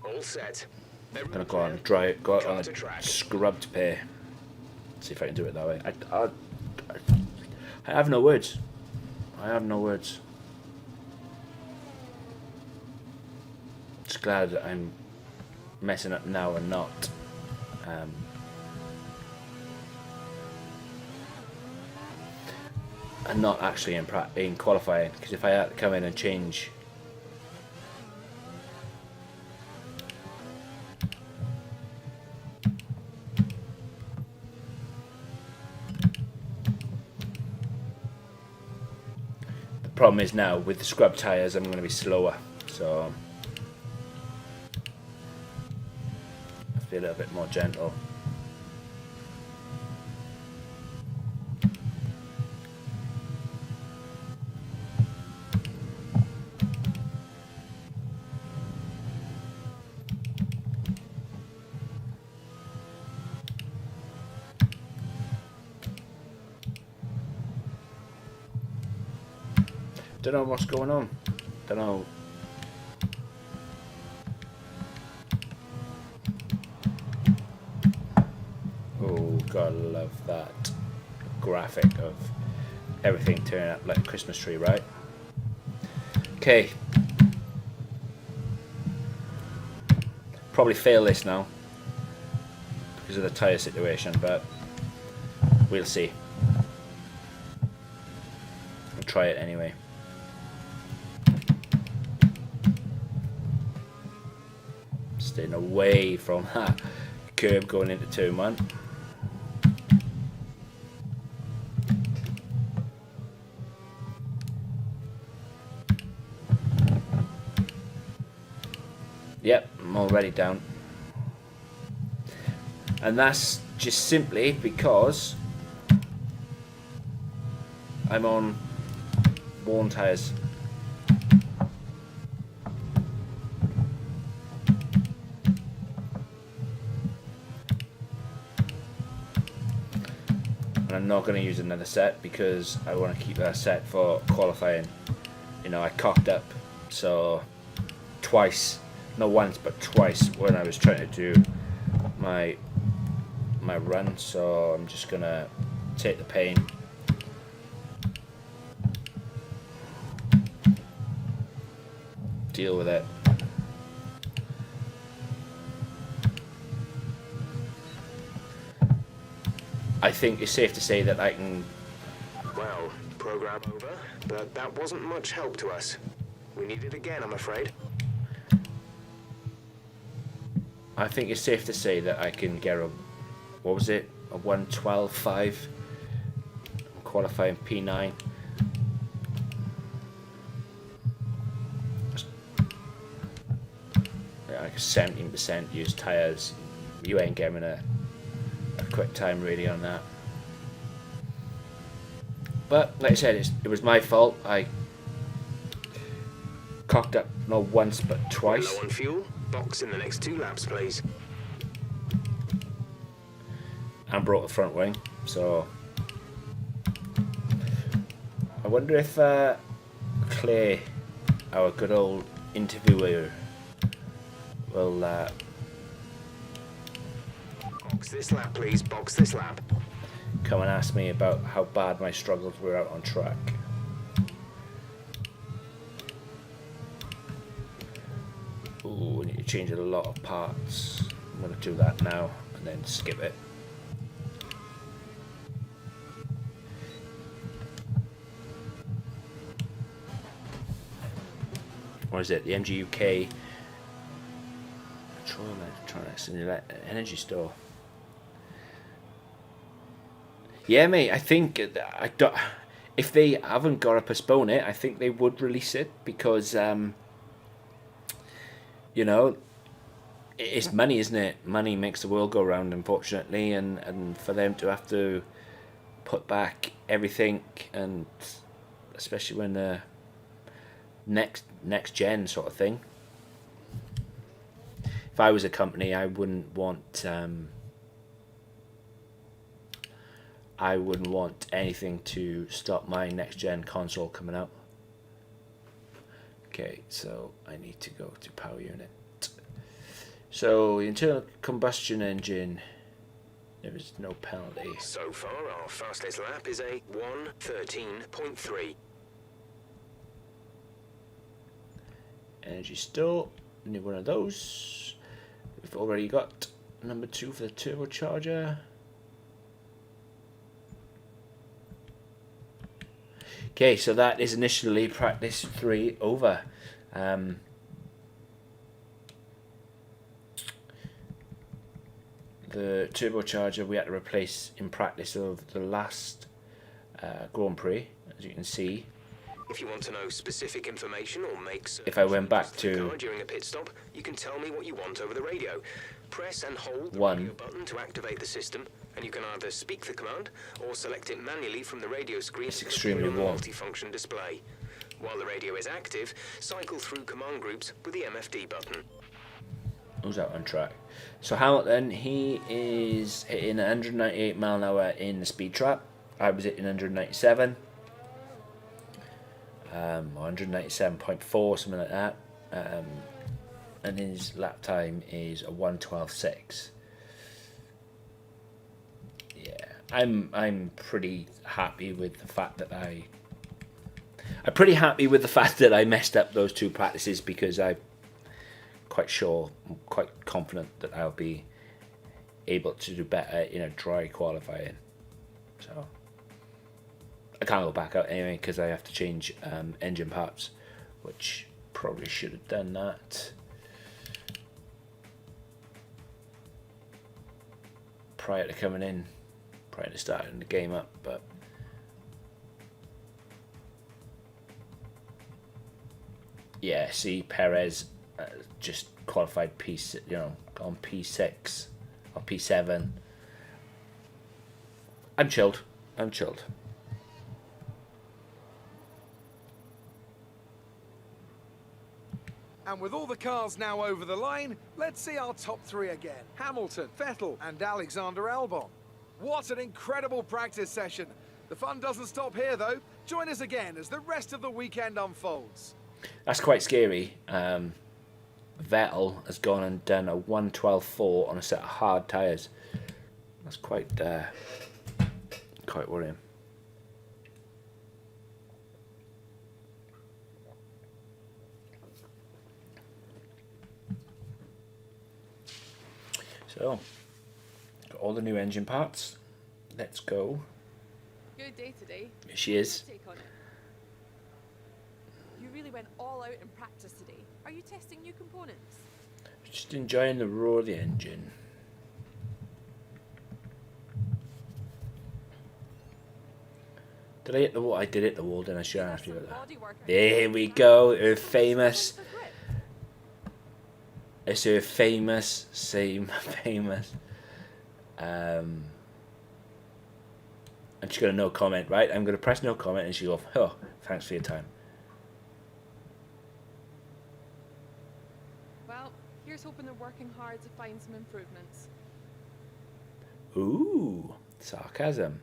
All set. I'm gonna go on dry. Go out on a scrubbed pair. See if I can do it that way. I have no words. I have no words. Just glad that I'm messing up now and not. And not actually in qualifying, because if I had to come in and change the problem is now with the scrub tyres I'm going to be slower, so I have to be a little bit more gentle. Don't know what's going on. Don't know. Oh, gotta love that graphic of everything turning up like a Christmas tree, right? Okay. Probably fail this now because of the tyre situation, but we'll see. I'll try it anyway. Staying away from that curb going into turn 1. Yep, I'm already down. And that's just simply because I'm on worn tyres. And I'm not going to use another set because I want to keep that set for qualifying. You know, I cocked up, so twice, not once but twice when I was trying to do my run, so I'm just going to take the pain. Deal with it. I think it's safe to say that I can... Well, program over, but that wasn't much help to us. We need it again, I'm afraid. I think it's safe to say that I can get a... What was it? A 1:12.5. Qualifying P9. Like 17% used tyres. You ain't getting a quick time really on that. But like I said, it was my fault. I cocked up not once but twice. Low on fuel. Box in the next 2 laps, please. And broke the front wing. So I wonder if Clay, our good old interviewer, will box this lap, please. Box this lap. come and ask me about how bad my struggles were out on track. Ooh, we need to change a lot of parts. I'm going to do that now and then skip it. Or is it the MGUK Petronas in the energy store? Yeah, mate. I think if they haven't got to postpone it, I think they would release it because you know, it's money, isn't it? Money makes the world go round, unfortunately, and for them to have to put back everything, and especially when the next gen sort of thing. If I was a company, I wouldn't want I wouldn't want anything to stop my next gen console coming out. Okay, so I need to go to power unit. So the internal combustion engine, there is no penalty. So far, our fastest lap is a 1:13.3. Energy store, need one of those. We've already got number 2 for the turbocharger. Okay, so that is initially practice 3 over. The turbocharger we had to replace in practice of the last Grand Prix, as you can see. If you want to know specific information or make If I went back to during a pit stop, you can tell me what you want over the radio. Press and hold the 1. radio button to activate the system, and you can either speak the command or select it manually from the radio screen. It's extremely on the warm. multifunction display. While the radio is active, cycle through command groups with the MFD button. Who's out on track? So Hamilton, he is hitting 198 mile an hour in the speed trap. I was hitting 197. 197.4, something like that. And his lap time is a 1:12.6. Yeah, I'm pretty happy with the fact that I'm pretty happy with the fact that I messed up those 2 practices, because I'm quite confident that I'll be able to do better in a dry qualifying. So I can't go back out anyway because I have to change engine parts, which probably should have done that prior to coming in, prior to starting the game up. But yeah, see, Perez just qualified on P6 or P7. I'm chilled. And with all the cars now over the line, let's see our top 3 again. Hamilton, Vettel, and Alexander Albon. What an incredible practice session. The fun doesn't stop here, though. Join us again as the rest of the weekend unfolds. That's quite scary. Vettel has gone and done a 1:12.4 on a set of hard tyres. That's quite worrying. So, got all the new engine parts. Let's go. Good day today. Here she is. Take on it. You really went all out in practice today. Are you testing new components? Just enjoying the roar of the engine. Did I hit the wall? I did hit the wall, didn't I? Should I ask you about that? There we go. Her famous. It's her famous. And she's got a no comment, right? I'm going to press no comment, and she'll go, "Oh, thanks for your time." Well, here's hoping they're working hard to find some improvements. Ooh, sarcasm.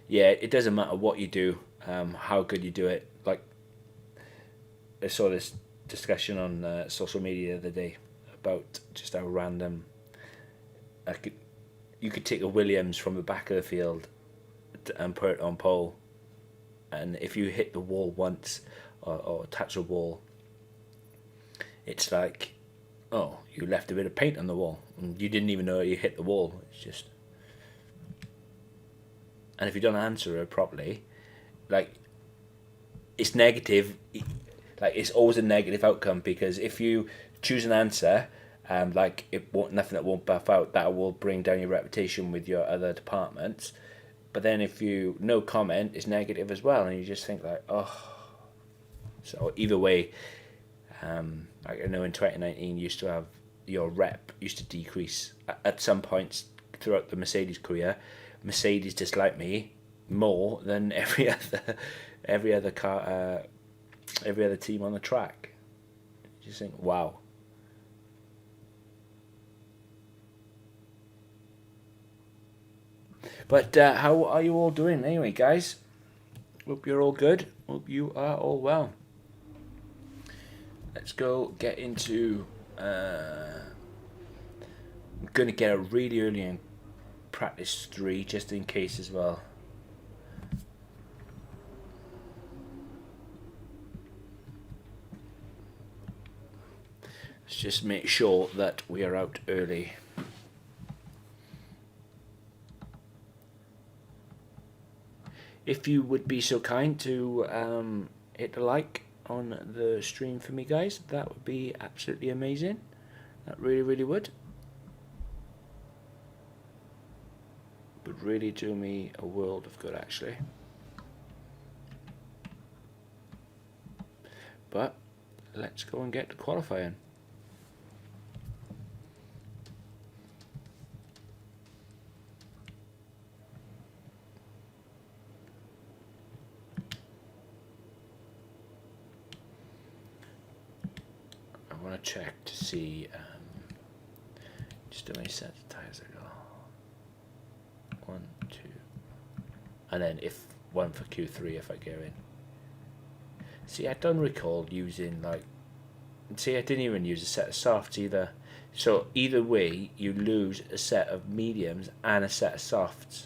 Yeah, it doesn't matter what you do, how good you do it. Like, I saw this discussion on social media the other day about just how random. You could take a Williams from the back of the field and put it on pole, and if you hit the wall once or touch a wall, it's like, oh, you left a bit of paint on the wall, and you didn't even know you hit the wall. It's just. And if you don't answer her properly, like, it's negative. Like, it's always a negative outcome, because if you choose an answer, like, nothing that won't buff out, that will bring down your reputation with your other departments. But then if you no comment, it's negative as well, and you just think like, oh. So either way, like, I know in 2019 used to have your rep used to decrease at some points throughout the Mercedes career. Mercedes disliked me more than every other car, every other team on the track. You just think, wow. But how are you all doing anyway, guys? Hope you're all good. Hope you are all well. Let's go get into... I'm going to get a really early in practice 3 just in case as well. Let's just make sure that we are out early. If you would be so kind to hit a like on the stream for me, guys, that would be absolutely amazing. That really would. Would really do me a world of good, actually. But let's go and get to qualifying. I want to check to see just how many sets of tires I got. 1, 2, and then if one for Q3 if I go in. See, I don't recall using I didn't even use a set of softs either. So either way, you lose a set of mediums and a set of softs.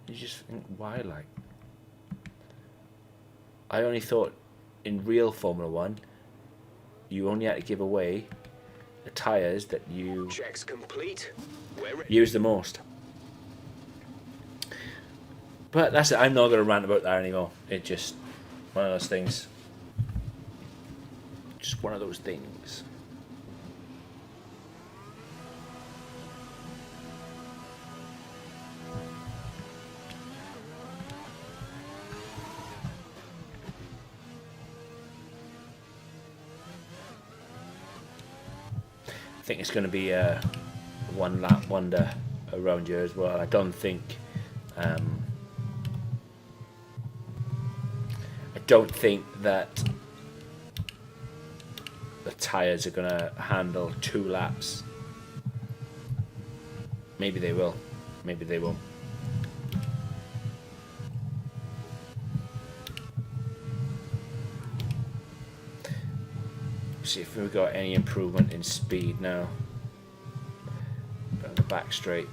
You just think, why? I only thought in real Formula 1, you only had to give away the tyres that you Checks complete. use the most. But that's it. I'm not going to rant about that anymore. It's just one of those things. Just one of those things. I think it's going to be a one lap wonder around here as well. I don't think that the tyres are going to handle 2 laps. Maybe they will. Maybe they won't. See if we've got any improvement in speed now. Down the back straight.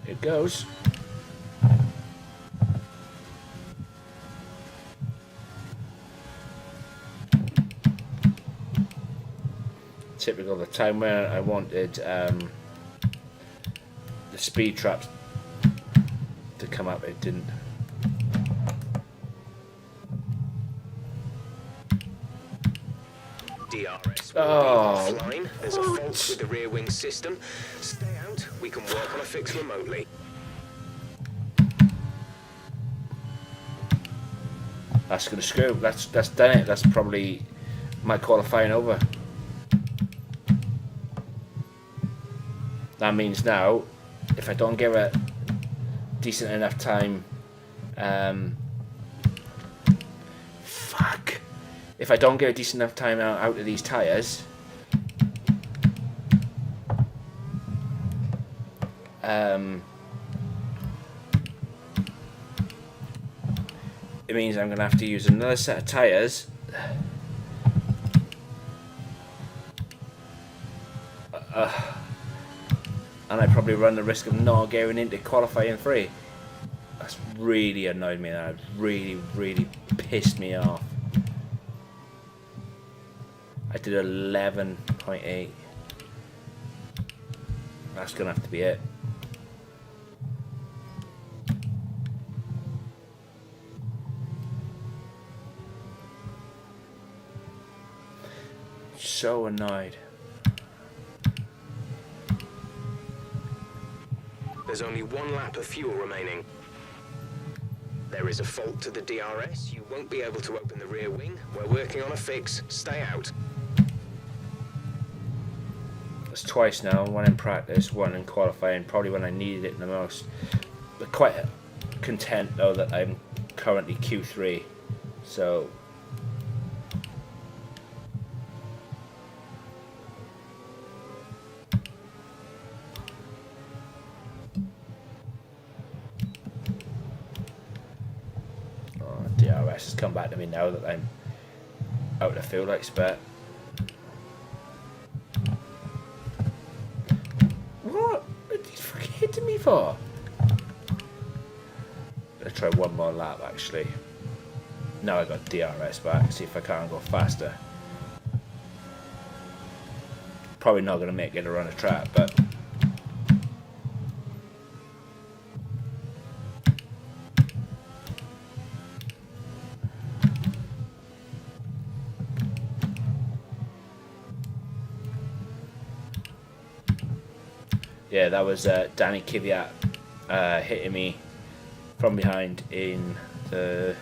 It goes. Typical, the time where I wanted the speed traps to come up, it didn't. DRS will Oh, be offline. There's a fault with the rear wing system. Stay out. We can work on a fix remotely. That's gonna screw. That's done it. That's probably my qualifying over. That means now, if I don't give it decent enough time, fuck. If I don't get a decent enough time out of these tyres, it means I'm going to have to use another set of tyres. And I probably run the risk of not going into qualifying 3. That's really annoyed me. That really pissed me off. I did 11.8. That's gonna have to be it. So annoyed. There's only 1 lap of fuel remaining. There is a fault to the DRS. You won't be able to open the rear wing. We're working on a fix. Stay out. It's twice now, one in practice, one in qualifying, probably when I needed it the most. But quite content though that I'm currently Q3, so DRS has come back to me now that I'm out of the field expert. What? What are you fucking hitting me for? Let's try one more lap actually. Now I got DRS back, see if I can't go faster. Probably not going to make it around a track, but yeah, that was Danny Kvyat hitting me from behind in the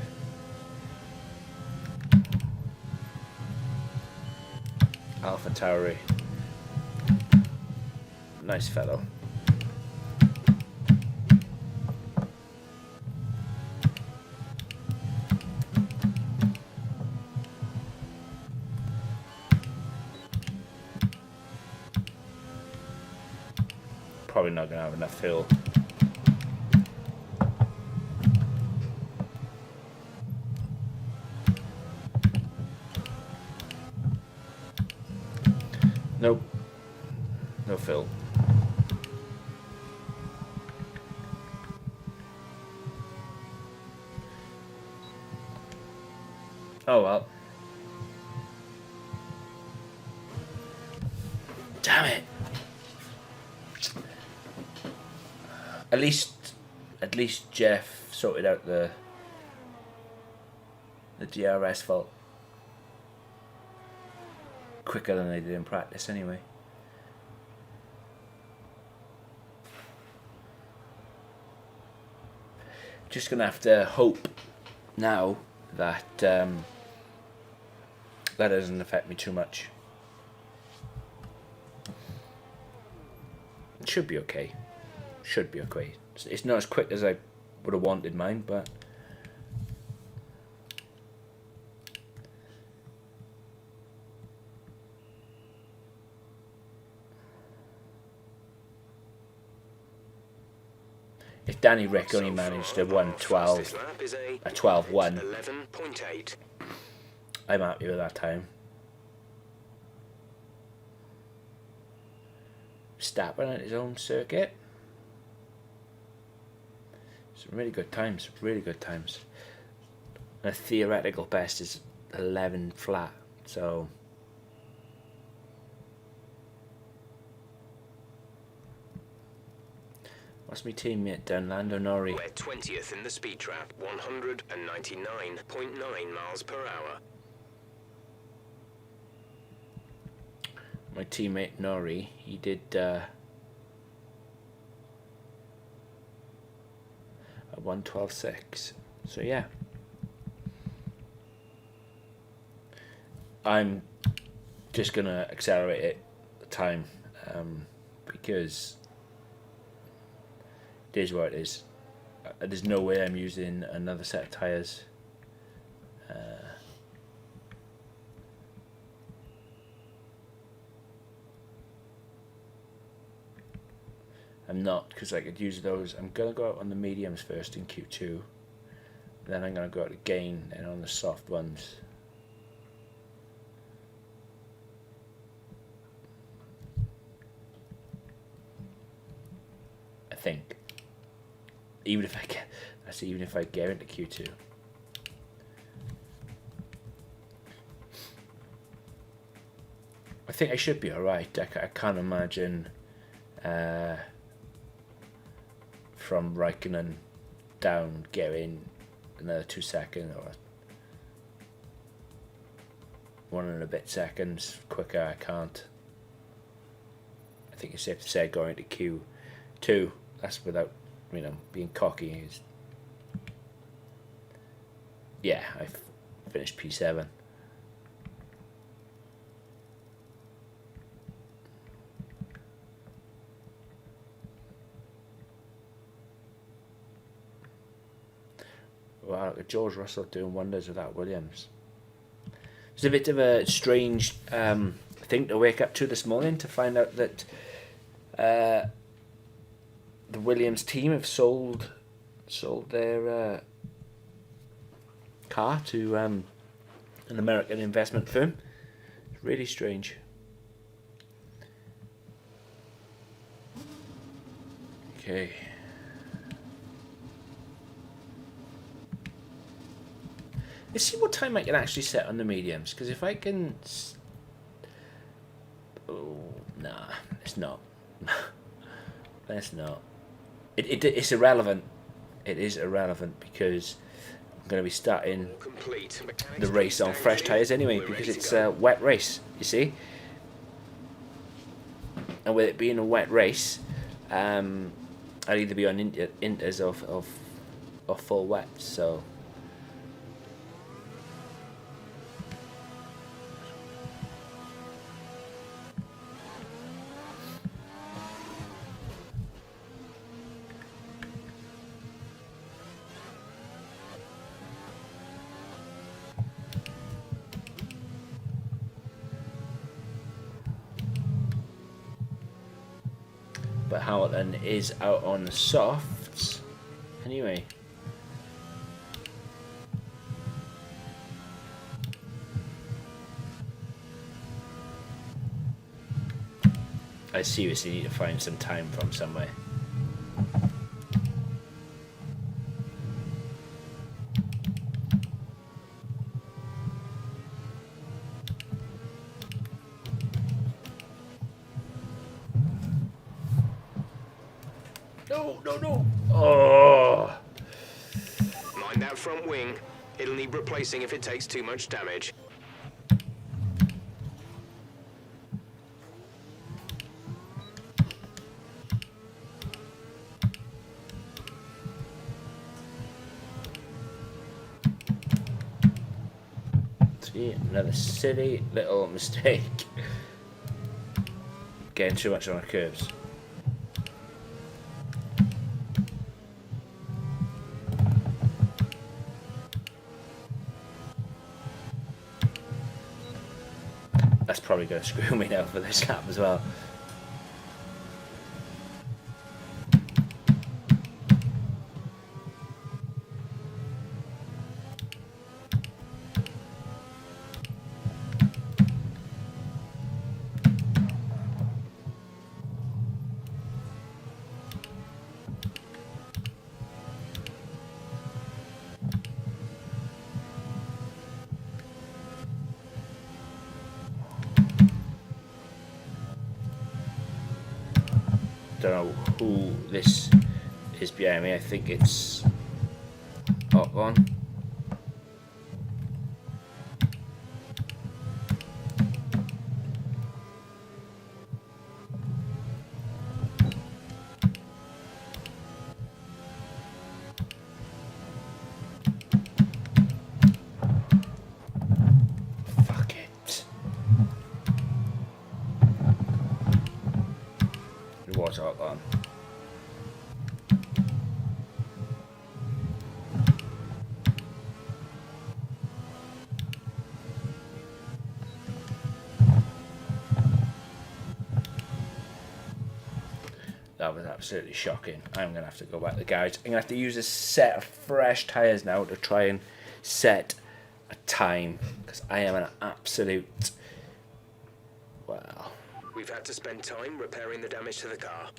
Alpha Tauri. Nice fellow. Probably not going to have enough fuel. Nope. No fill. Oh well. Damn it. At least Jeff sorted out the DRS fault quicker than they did in practice anyway. Just gonna have to hope now that that doesn't affect me too much. It should be okay. Should be okay. It's not as quick as I would have wanted mine, but if Danny Rick only managed a 1:12, a 12:1, 11.8. I'm happy with that time. Stappen at his own circuit. Some really good times, really good times. And a theoretical best is 11 flat, so what's my teammate done? Lando Norris. We're 20th in the speed trap, 199.9 miles per hour. My teammate Norrie, he did a 1:12.6. So yeah, I'm just gonna accelerate it the time because it is what it is. There's no way I'm using another set of tyres. I'm not, because I could use those. I'm going to go out on the mediums first in Q2. Then I'm going to go out again and on the soft ones. I think. Even if I get, that's even if I get into Q2. I think I should be alright. I can't imagine from Raikkonen down getting another 2 seconds or 1 and a bit seconds quicker. I can't. I think it's safe to say going to Q2, that's without, being cocky. yeah, I finished P7. Wow, look at George Russell doing wonders with that Williams. It's a bit of a strange thing to wake up to this morning to find out that the Williams team have sold their car to an American investment firm. It's really strange. Okay. Let's see what time I can actually set on the mediums, because if I can... Oh, nah, it's not. It's not. It's irrelevant. It is irrelevant because I'm going to be starting the race on fresh tyres anyway, because it's a wet race, you see. And with it being a wet race, I'll either be on inters or full wet, so... But Hamilton is out on the softs anyway. I seriously need to find some time from somewhere. No. Oh. Mind that front wing. It'll need replacing if it takes too much damage. See, another silly little mistake. Getting too much on the curves. That's probably going to screw me now for this lap as well. Don't know who this is behind me. I think it's Ocon. Fuck it. It was Ocon. That was absolutely shocking. I'm going to have to go back to the garage. I'm going to have to use a set of fresh tyres now to try and set a time, because I am an absolute... Well... We've had to spend time repairing the damage to the car.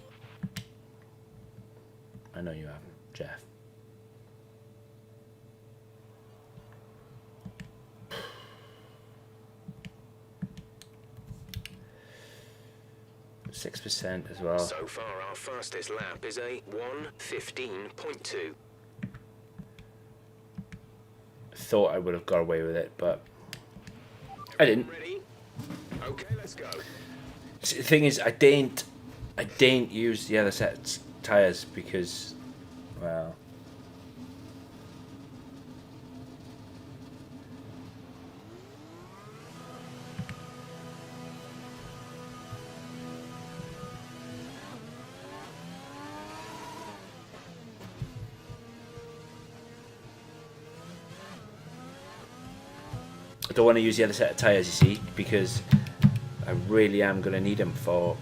I know you haven't, Jeff. .6% as well. So far, our fastest lap is a 1:15.2. Thought I would have got away with it, but I didn't. Ready? Okay, let's go. See, the thing is, I didn't use the other set tyres because, well, don't want to use the other set of tyres, you see, because I really am going to need them for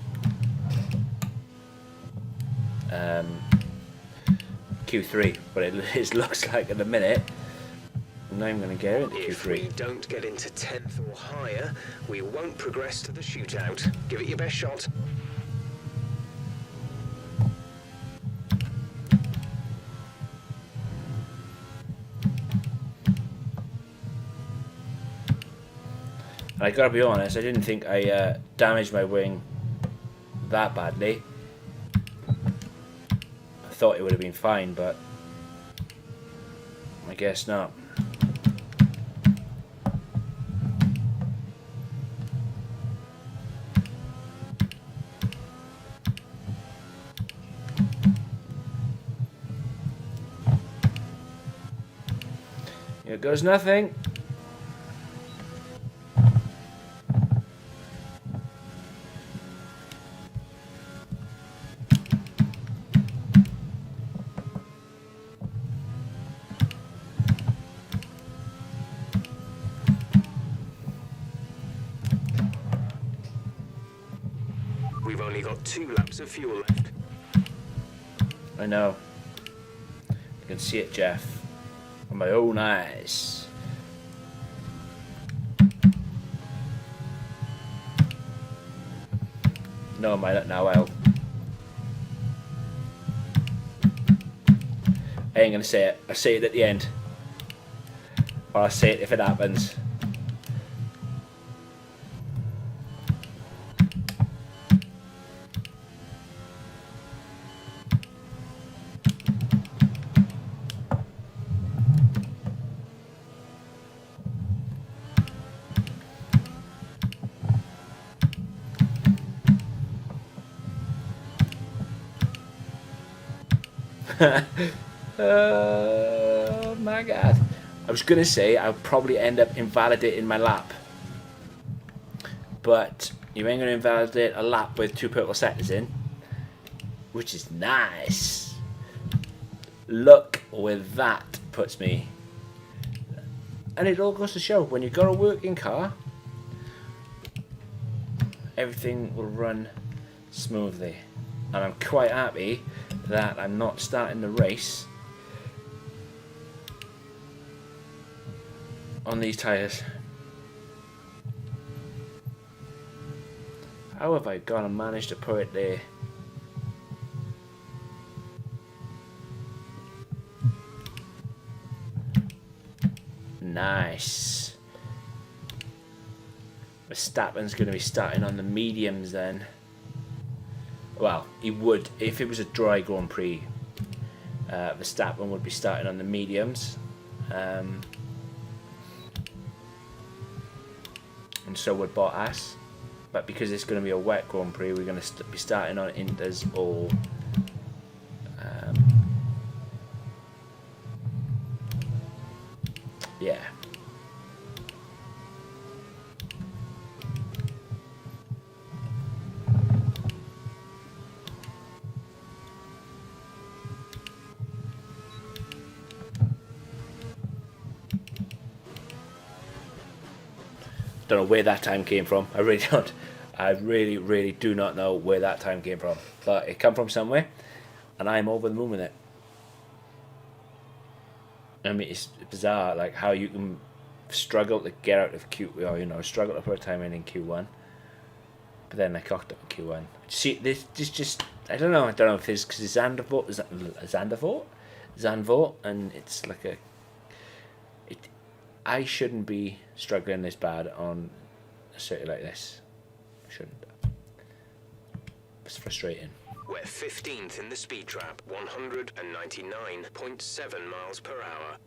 Q3. But it looks like at the minute, now I'm going to get into If we Q3. don't get into 10th or higher, we won't progress to the shootout. Give it your best shot. I gotta be honest, I didn't think I damaged my wing that badly. I thought it would have been fine, but I guess not. Here goes nothing. We've only got 2 laps of fuel left. I know. I can see it, Jeff, with my own eyes. No, my luck now, well. I ain't gonna say it. I'll say it at the end. Or I'll say it if it happens. Oh my god. I was gonna say I'll probably end up invalidating my lap. But you ain't gonna invalidate a lap with 2 purple sectors in. Which is nice. Look where that puts me. And it all goes to show, when you've got a working car, everything will run smoothly. And I'm quite happy that I'm not starting the race on these tyres. How have I gone and managed to put it there? Nice. Verstappen's going to be starting on the mediums then. Well, he would, if it was a dry Grand Prix, Verstappen would be starting on the mediums. And so would Bottas. But because it's going to be a wet Grand Prix, we're going to be starting on Inters or yeah. Don't know where that time came from. I really don't. I really do not know where that time came from. But it come from somewhere, and I'm over the moon with it. I mean, it's bizarre, like how you can struggle to get out of Q, or struggle to put a time in Q1, but then I cocked up in Q1. See, this just I don't know if it's because it's Zandvoort, and it's like I shouldn't be struggling this bad on a circuit like this. I shouldn't. It's frustrating. We're 15th in the speed trap, 199.7 miles per hour.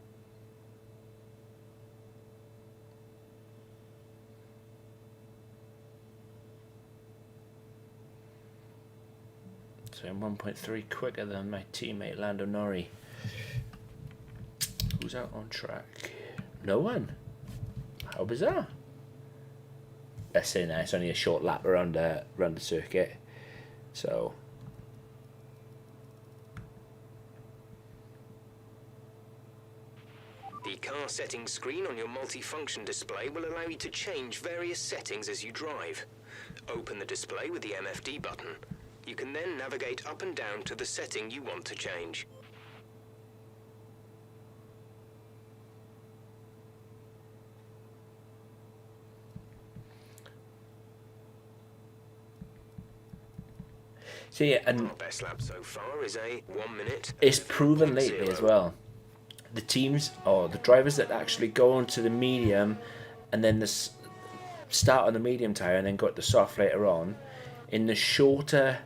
So I'm 1.3 quicker than my teammate Lando Norris. Who's out on track? No one. How bizarre. Let's say now it's only a short lap around the circuit. So The The car settings screen on your multi-function display will allow you to change various settings as you drive. Open the display with the MFD button. You can then navigate up and down to the setting you want to change. So yeah, and Our best lap so far is a 1 minute. it's proven lately as well. The teams or the drivers that actually go onto the medium and then start on the medium tyre and then go to the soft later on, in the shorter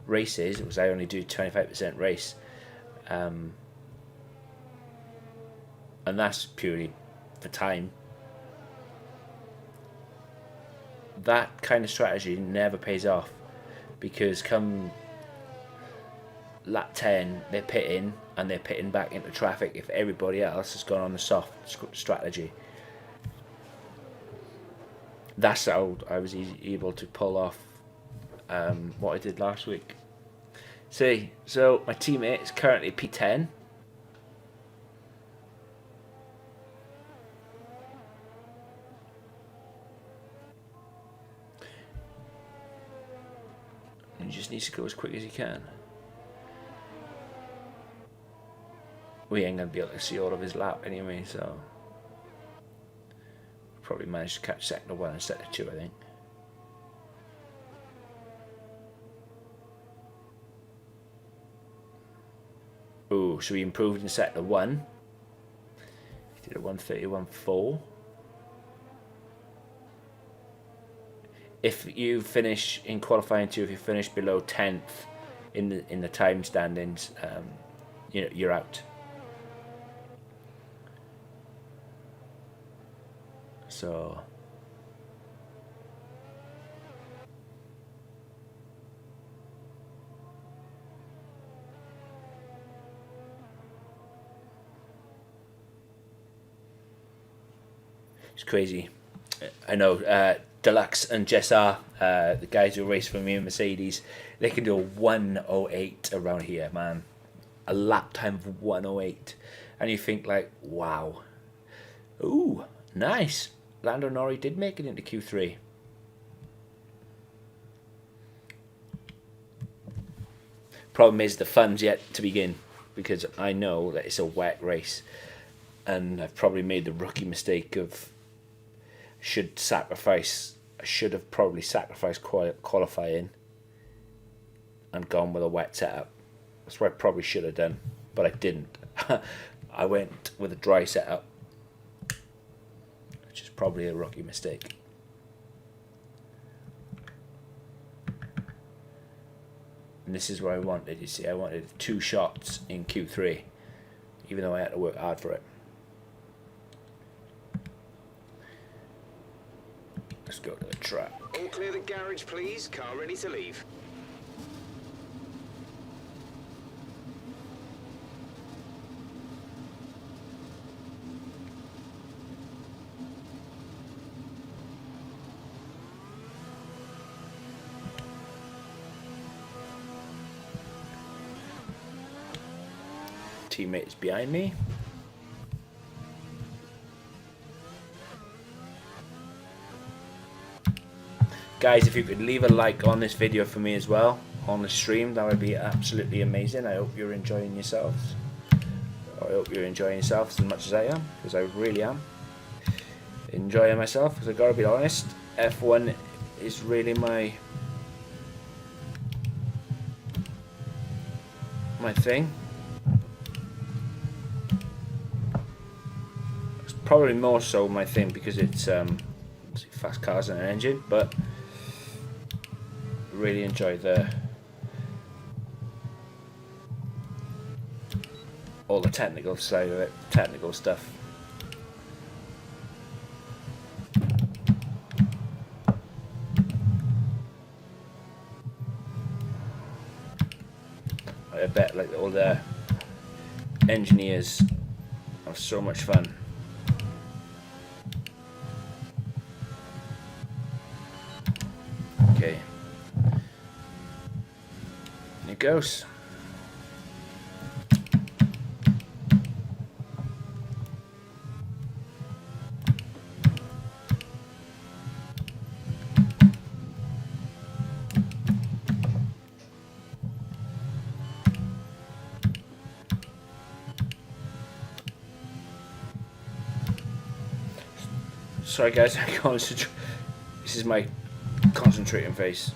races, because I only do 25% race, and that's purely for time. That kind of strategy never pays off, because come lap 10 they're pitting and they're pitting back into traffic if everybody else has gone on the soft strategy. That's how I was able to pull off what I did last week. See, so my teammate is currently P10. He just needs to go as quick as he can. We ain't going to be able to see all of his lap anyway, so probably managed to catch sector 1 and sector 2, I think. Oh, so he improved in sector 1. He did a 1:31.4. If you finish in qualifying 2, if you finish below 10th in the time standings, you're out. So it's crazy. I know Deluxe and Jessar, the guys who race for me in Mercedes, they can do a 1:08 around here, man. A lap time of 1:08, and you think like, wow, ooh, nice. Lando Norris did make it into Q3. Problem is the fun's yet to begin, because I know that it's a wet race, and I've probably made the rookie mistake of I should have probably sacrificed qualifying and gone with a wet setup. That's what I probably should have done, but I didn't. I went with a dry setup, which is probably a rookie mistake. And this is what I wanted, you see. I wanted 2 shots in Q3, even though I had to work hard for it. Let's go to the track. All clear the garage, please. Car ready to leave. Teammates behind me. Guys, if you could leave a like on this video for me as well on the stream, that would be absolutely amazing. I hope you're enjoying yourselves. I hope you're enjoying yourselves as much as I am, because I really am enjoying myself. Because I gotta be honest, F1 is really my thing. It's probably more so my thing because it's fast cars and an engine, but really enjoy all the technical side of it, technical stuff. I bet like all the engineers have so much fun. Okay. It goes. Sorry guys, this is my concentrating face.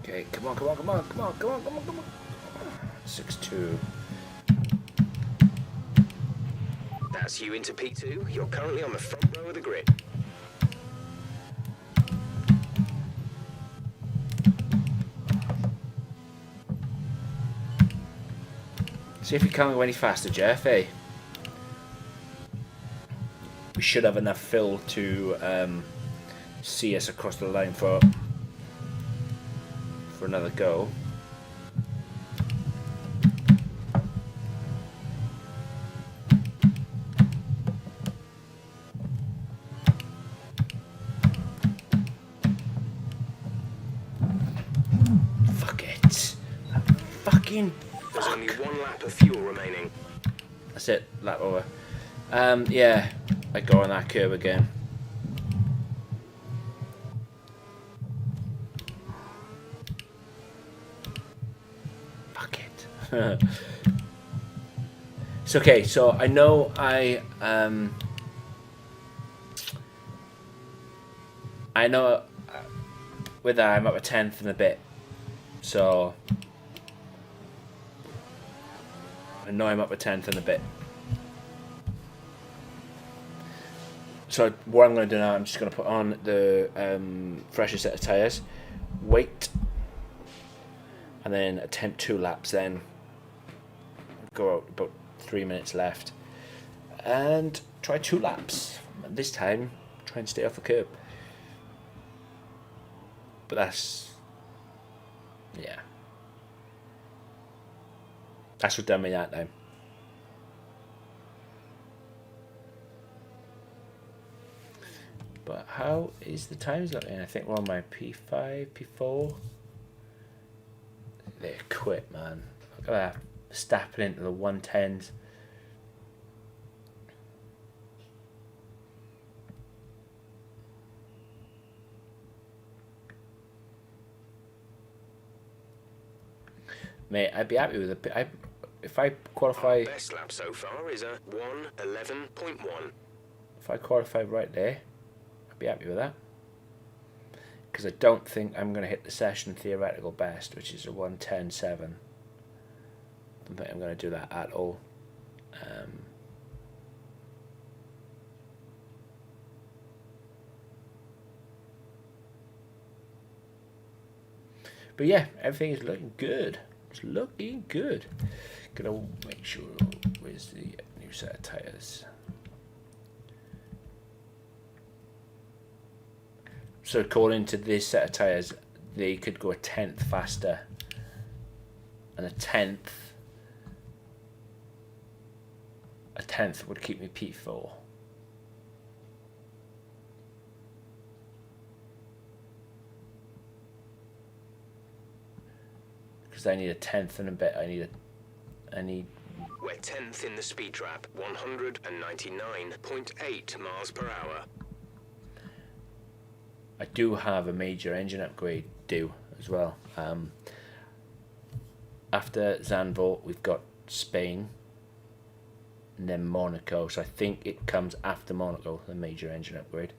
Okay, come on. 6-2. That's you into P2. You're currently on the front row of the grid. See if you can't go any faster, Jeff, eh? We should have enough fill to see us across the line for another go. Fuck it. Fucking There's only 1 lap of fuel remaining. That's it, lap over. Yeah, I go on that curb again. Fuck it. It's okay, so I know with that I'm up a 10th and a bit. So I know I'm up a 10th and a bit. So what I'm going to do now, I'm just going to put on the fresher set of tyres, wait, and then attempt 2 laps, then go out about 3 minutes left, and try 2 laps. And this time, try and stay off the curb. But that's, yeah. That's what done me that time. But how is the times looking? I think we're on my P5, P4. They quit, man. Look at that. Stepping into the 110s. Mate, I'd be happy with it. If I qualify... Our best lap so far is a 1:11.1. If I qualify right there, I'd be happy with that. Because I don't think I'm going to hit the session theoretical best, which is a 1:10.7. I don't think I'm going to do that at all. But yeah, everything is looking good. It's looking good. Gonna make sure, where's the new set of tyres? So according to this set of tyres, they could go a 10th faster. And a 10th would keep me P4. Because I need a 10th and a bit. I need We're 10th in the speed trap, 199.8 miles per hour. I do have a major engine upgrade due as well. After Zandvoort, we've got Spain and then Monaco. So I think it comes after Monaco, the major engine upgrade.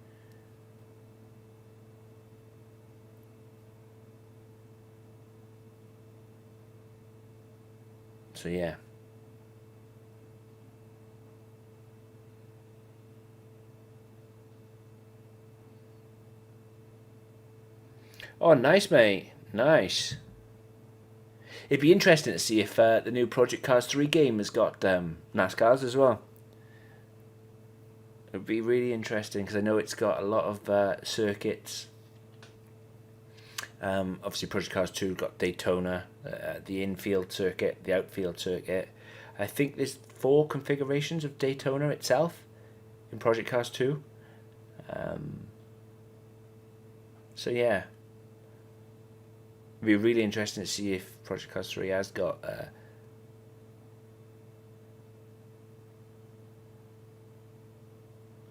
So yeah. Oh, nice, mate. Nice. It'd be interesting to see if the new Project Cars 3 game has got NASCARs as well. It'd be really interesting because I know it's got a lot of circuits Obviously, Project Cars 2 got Daytona, the infield circuit, the outfield circuit. I think there's 4 configurations of Daytona itself in Project Cars 2. So yeah, it'd be really interesting to see if Project Cars 3 has got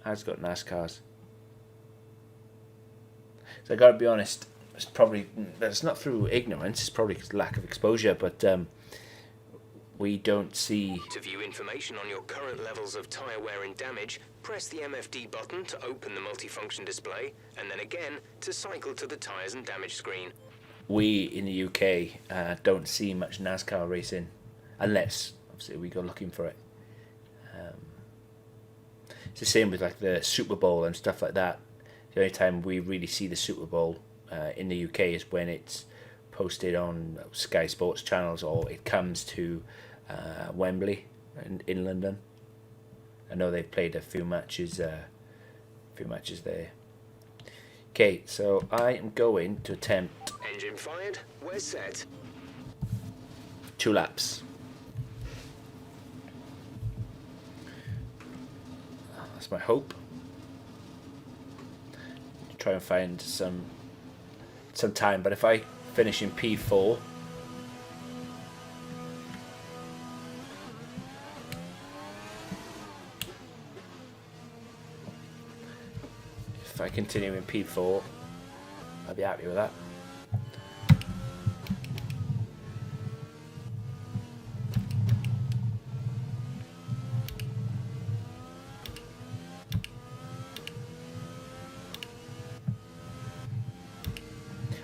NASCARs. So I gotta be honest, it's not through ignorance, it's probably lack of exposure, but we don't see... To view information on your current levels of tyre wear and damage, press the MFD button to open the multifunction display, and then again to cycle to the tyres and damage screen. We in the UK don't see much NASCAR racing, unless obviously we go looking for it. It's the same with like the Super Bowl and stuff like that. The only time we really see the Super Bowl in the UK is when it's posted on Sky Sports channels, or it comes to Wembley in London. I know they've played a few matches there. Okay, so I am going to attempt... Engine fired, we're set. 2 laps. That's my hope. Try and find some time, but if I finish in P4, if I continue in P4, I'll be happy with that.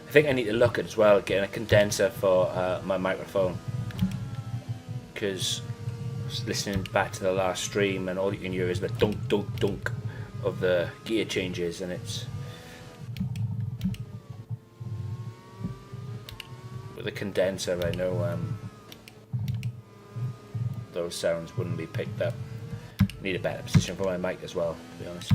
I think I need to look at as well getting a condenser for my microphone, because listening back to the last stream and all you can hear is the dunk dunk dunk of the gear changes, and it's with a condenser I know those sounds wouldn't be picked up. Need a better position for my mic as well, to be honest.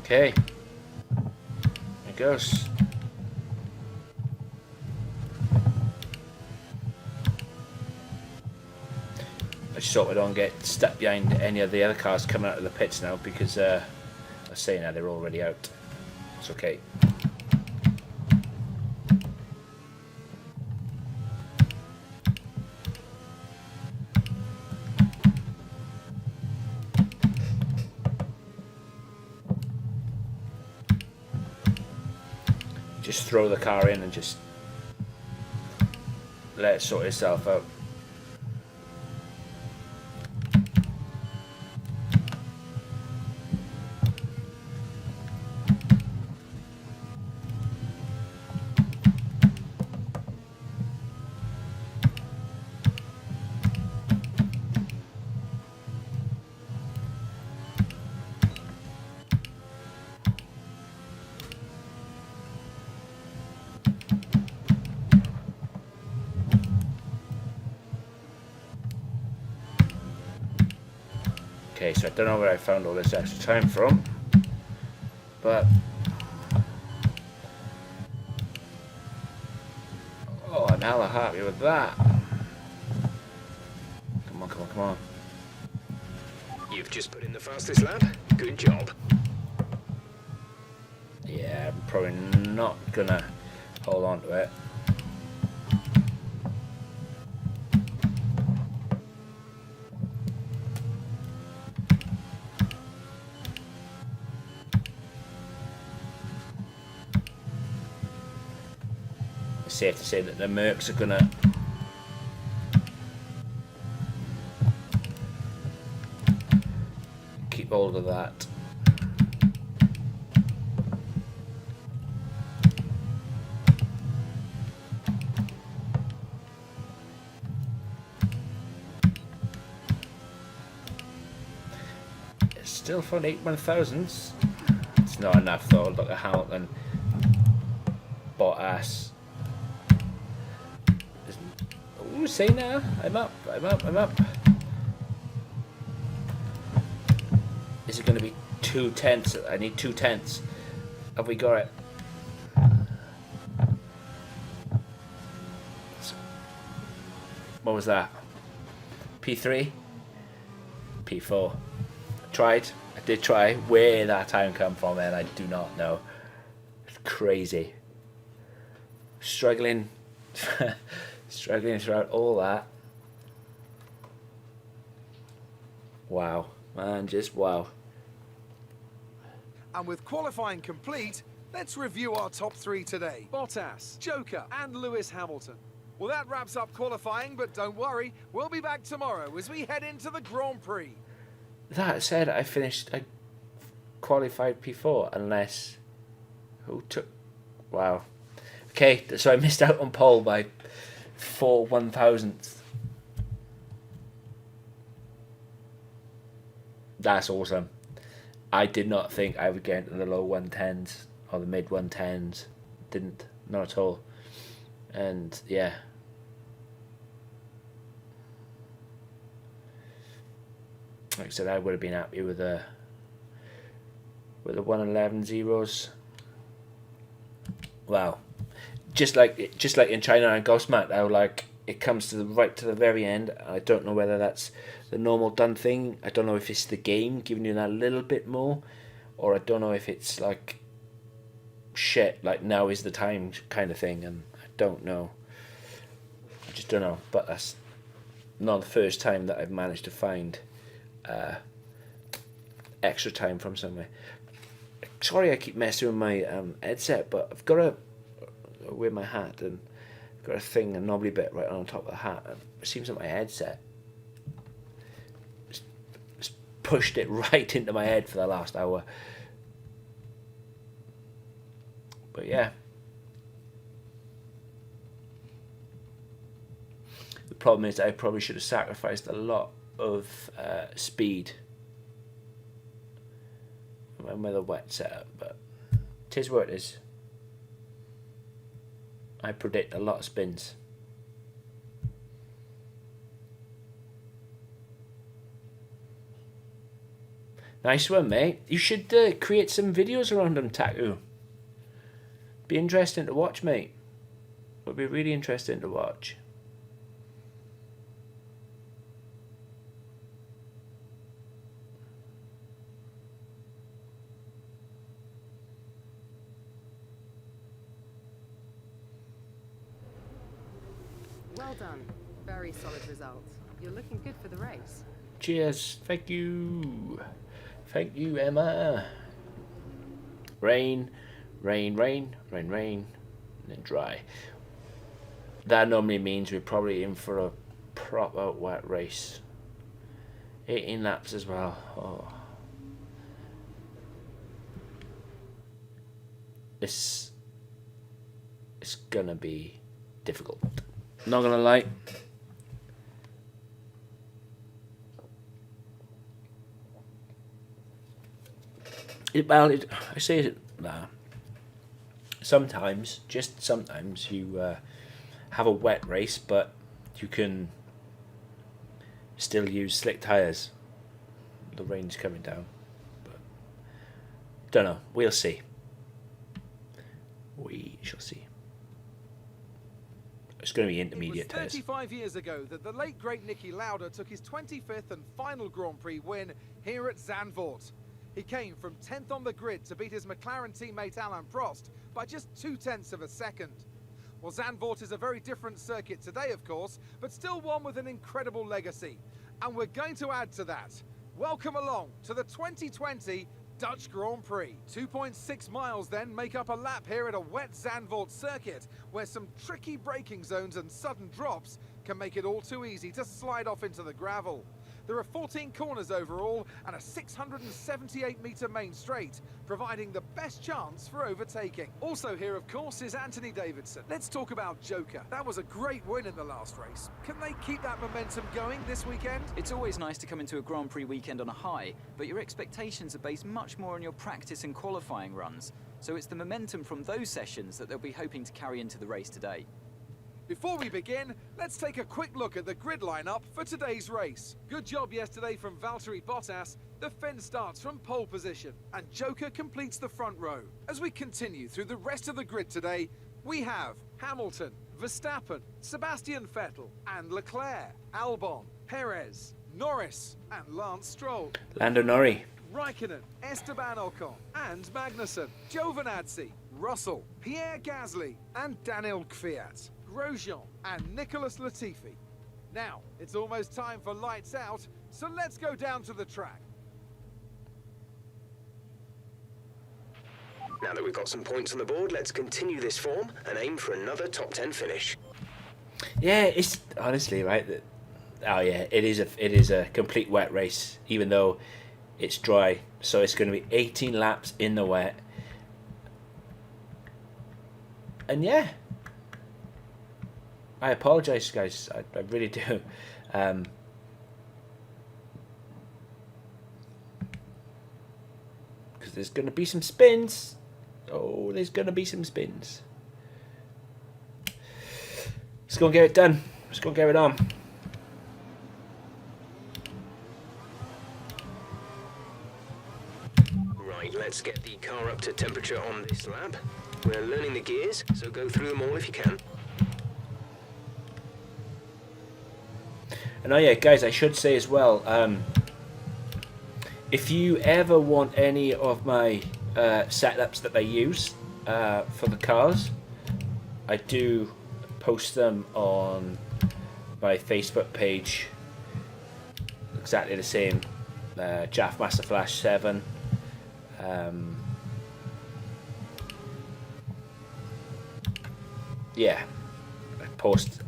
Okay, there it goes. I just hope I don't get stuck behind any of the other cars coming out of the pits now, because I was saying that they're already out. It's okay. Just throw the car in and just let it sort itself out. Okay, so I don't know where I found all this extra time from, but oh, I'm hella happy with that. Come on, come on, come on. You've just put in the fastest lap. Good job. Yeah, I'm probably not gonna hold on to it. Safe to say that the Mercs are gonna keep hold of that. It's still found 8 1,000s. It's not enough though. Look at Hamilton, Bottas. Ooh, say now. I'm up. Is it going to be 2 tenths? I need 2 tenths. Have we got it? What was that? P3? P4. Tried. I did try. Where that time come from, and I do not know. It's crazy. Struggling. Struggling throughout all that. Wow. Man, just wow. And with qualifying complete, let's review our top 3 today. Bottas, Joker, and Lewis Hamilton. Well, that wraps up qualifying, but don't worry, we'll be back tomorrow as we head into the Grand Prix. That said, I qualified P4, unless... Who took... Wow. Okay, so I missed out on pole by 4 1,000ths. That's awesome. I did not think I would get into the low 110s or the mid 110s. Didn't. Not at all. And yeah. Like I said, I would have been happy with the 111 zeros. Wow. Just like in China and Ghostmat, how like it comes to the very end. I don't know whether that's the normal done thing. I don't know if it's the game giving you that little bit more, or I don't know if it's like shit, like now is the time kind of thing, and I don't know. I just don't know. But that's not the first time that I've managed to find extra time from somewhere. Sorry, I keep messing with my headset, but I've got to wear my hat and I've got a knobbly bit right on top of the hat. And it seems like my headset pushed it right into my head for the last hour. But yeah. The problem is I probably should have sacrificed a lot of speed with a wet setup, but it is what it is. I predict a lot of spins. Nice one, mate. You should create some videos around them, Taku. Be interesting to watch, mate. Would be really interesting to watch. Well done. Very solid result. You're looking good for the race. Cheers. Thank you. Thank you, Emma. Rain, rain, rain, rain, rain, and then dry. That normally means we're probably in for a proper wet race. 18 laps as well. Oh. It's gonna be difficult. Not gonna lie. I say it. Nah. Sometimes, just sometimes, you have a wet race, but you can still use slick tires. The rain's coming down, but don't know. We'll see. We shall see. It's going to be intermediate tires. It was 35 years ago that the late great Niki Lauda took his 25th and final Grand Prix win here at Zandvoort. He came from 10th on the grid to beat his McLaren teammate Alain Prost by just 0.2 of a second. Well, Zandvoort is a very different circuit today, of course, but still one with an incredible legacy. And we're going to add to that. Welcome along to the 2020 Dutch Grand Prix. 2.6 miles then make up a lap here at a wet Zandvoort circuit, where some tricky braking zones and sudden drops can make it all too easy to slide off into the gravel. There are 14 corners overall and a 678-metre main straight, providing the best chance for overtaking. Also here, of course, is Anthony Davidson. Let's talk about Joker. That was a great win in the last race. Can they keep that momentum going this weekend? It's always nice to come into a Grand Prix weekend on a high, but your expectations are based much more on your practice and qualifying runs. So it's the momentum from those sessions that they'll be hoping to carry into the race today. Before we begin, let's take a quick look at the grid lineup for today's race. Good job yesterday from Valtteri Bottas. The Finn starts from pole position, and Joker completes the front row. As we continue through the rest of the grid today, we have Hamilton, Verstappen, Sebastian Vettel, and Leclerc, Albon, Perez, Norris, and Lance Stroll. Lando Norris. Raikkonen, Esteban Ocon, and Magnussen, Giovinazzi, Russell, Pierre Gasly, and Daniel Kvyat, Grosjean, and Nicholas Latifi. Now, it's almost time for lights out, so let's go down to the track. Now that we've got some points on the board, let's continue this form and aim for another top 10 finish. Yeah, it's honestly right. Oh yeah, it is a complete wet race, even though it's dry. So it's going to be 18 laps in the wet, and yeah, I apologise, guys. I really do. Because there's going to be some spins. Oh, there's going to be some spins. Let's go and get it done. Let's go and get it on. Right, let's get the car up to temperature on this lap. We're learning the gears, so go through them all if you can. And oh yeah, guys, I should say as well, if you ever want any of my setups that I use for the cars, I do post them on my Facebook page. Exactly the same. Jaff Master Flash 7. Yeah, I post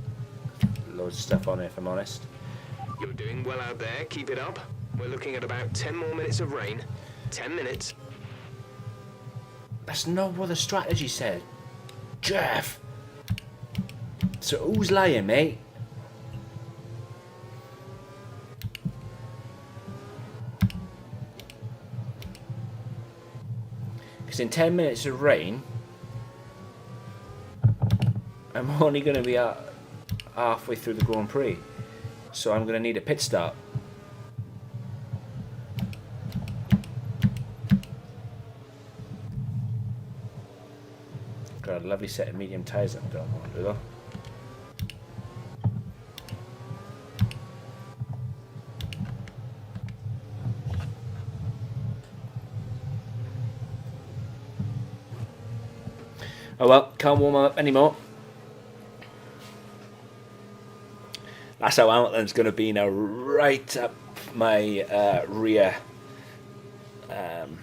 loads of stuff on it, if I'm honest. You're doing well out there, keep it up. We're looking at about 10 more minutes of rain. 10 minutes. That's not what the strategy said. Jeff! So who's lying, mate? Because in 10 minutes of rain, I'm only going to be halfway through the Grand Prix. So I'm going to need a pit stop. Got a lovely set of medium tyres I've got on, do I? Oh well, can't warm up anymore. That's how Hamilton's going to be now, right up my rear. I'm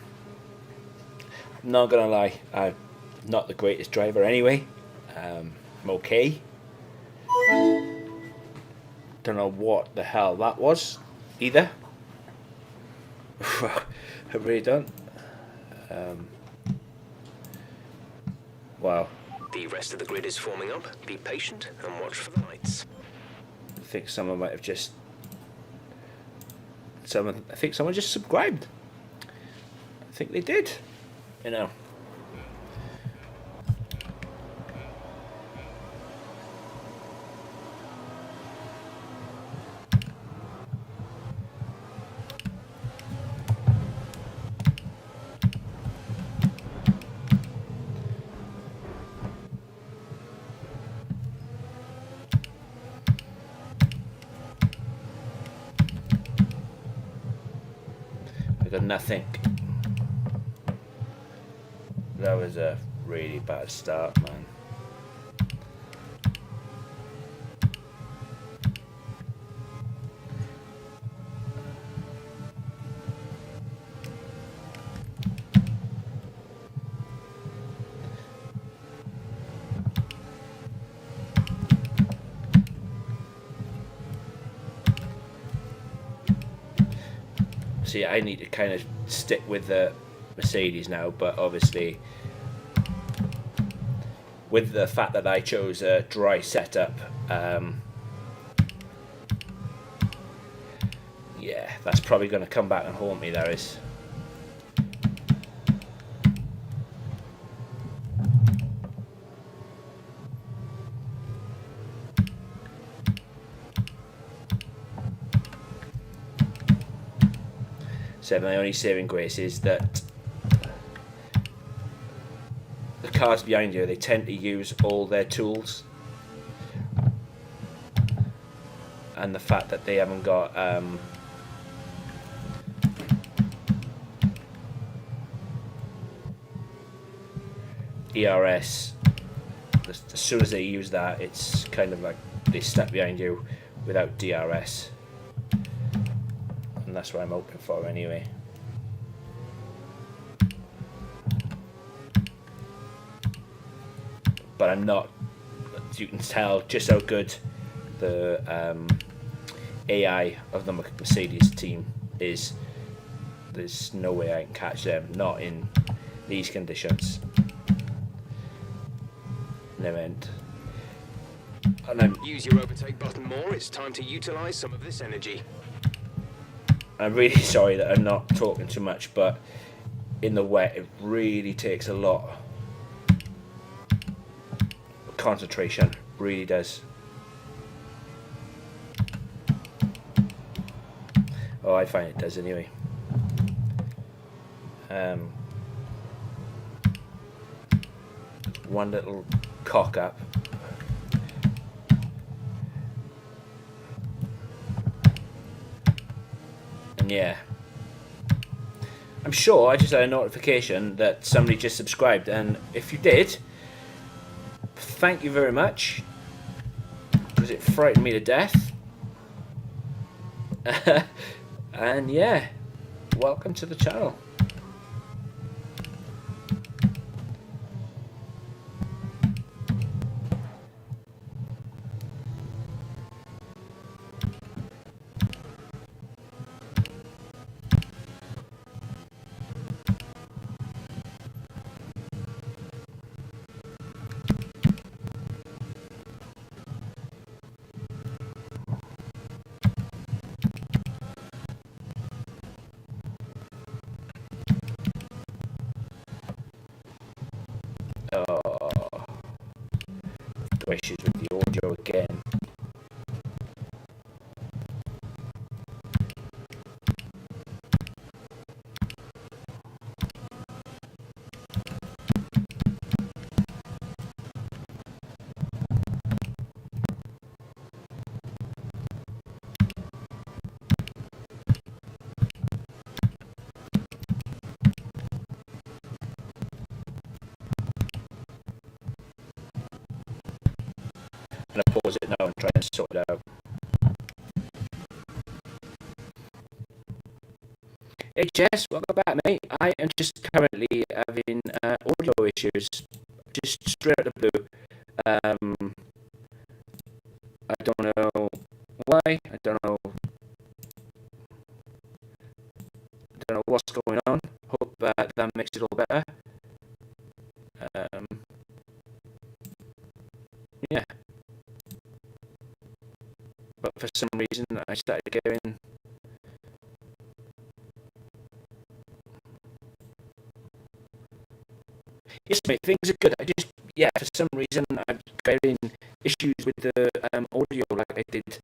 not going to lie, I'm not the greatest driver anyway. I'm okay. Don't know what the hell that was either. I really don't. Wow. The rest of the grid is forming up. Be patient and watch for the lights. I think someone might have just... I think someone just subscribed. I think they did. You know. Got nothing. That was a really bad start, man. See, I need to kind of stick with the Mercedes now, but obviously with the fact that I chose a dry setup, yeah, that's probably going to come back and haunt me, that is. So my only saving grace is that the cars behind you, they tend to use all their tools, and the fact that they haven't got ERS, as soon as they use that, it's kind of like they step behind you without DRS, and that's what I'm hoping for anyway. But I'm not, as you can tell, just how good the AI of the Mercedes team is. There's no way I can catch them, not in these conditions. No end. And Use your overtake button more. It's time to utilize some of this energy. I'm really sorry that I'm not talking too much, but in the wet it really takes a lot of concentration, really does. Oh, I find it does anyway. One little cock up. And yeah, I'm sure I just had a notification that somebody just subscribed, and if you did, thank you very much, because it frightened me to death. And yeah, welcome to the channel. Issues with the audio again. I'm going to pause it now and try and sort it out. Hey Jess, welcome back mate. I am just currently having audio issues, just straight out of the blue. I don't know why, I don't know what's going on. Hope that makes it all better. Yeah. But for some reason I started going yes mate, things are good. I just, yeah, for some reason I'm getting issues with the audio like I did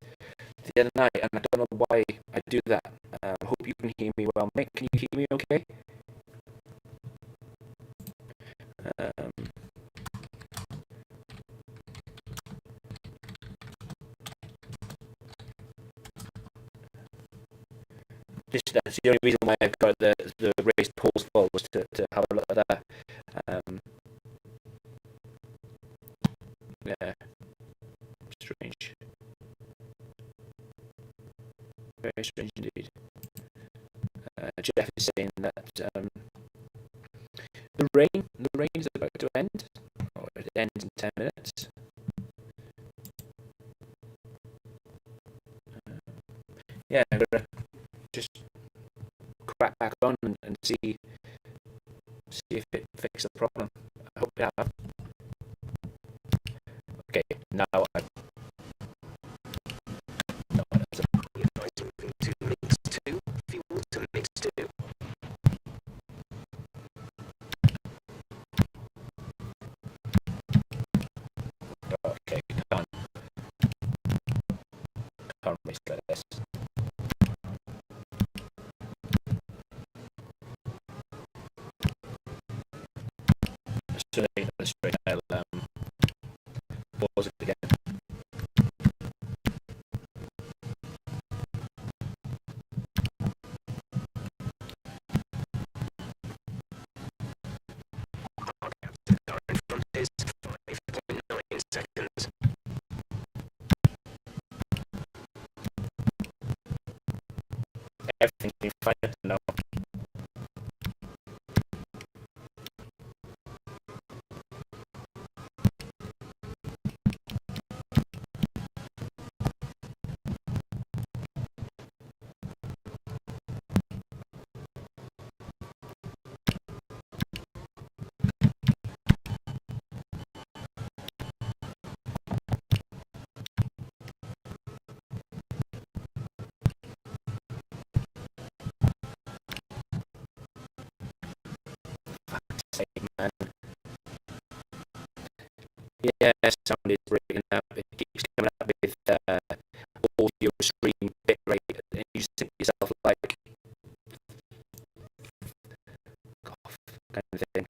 the other night, and I don't know why I do that. Hope you can hear me well mate. Can you hear me okay? Just that's the only reason why I've got the raised pause full, was to have a look at that. Yeah, strange, very strange indeed. Jeff is saying that the rain is about to end, or it ends in 10 minutes. Yeah, I'm gonna just crack back on and see if it fixes the problem. I hope it have. Okay, now I. No, that's Moving to mix 2, fuel to mix 2. okay. Can't waste like this. seconds. Everything's been fine up to now. Man. Yeah, sound is breaking up. It keeps coming up with audio stream bitrate, and you just think to yourself like, cough, kind of thing.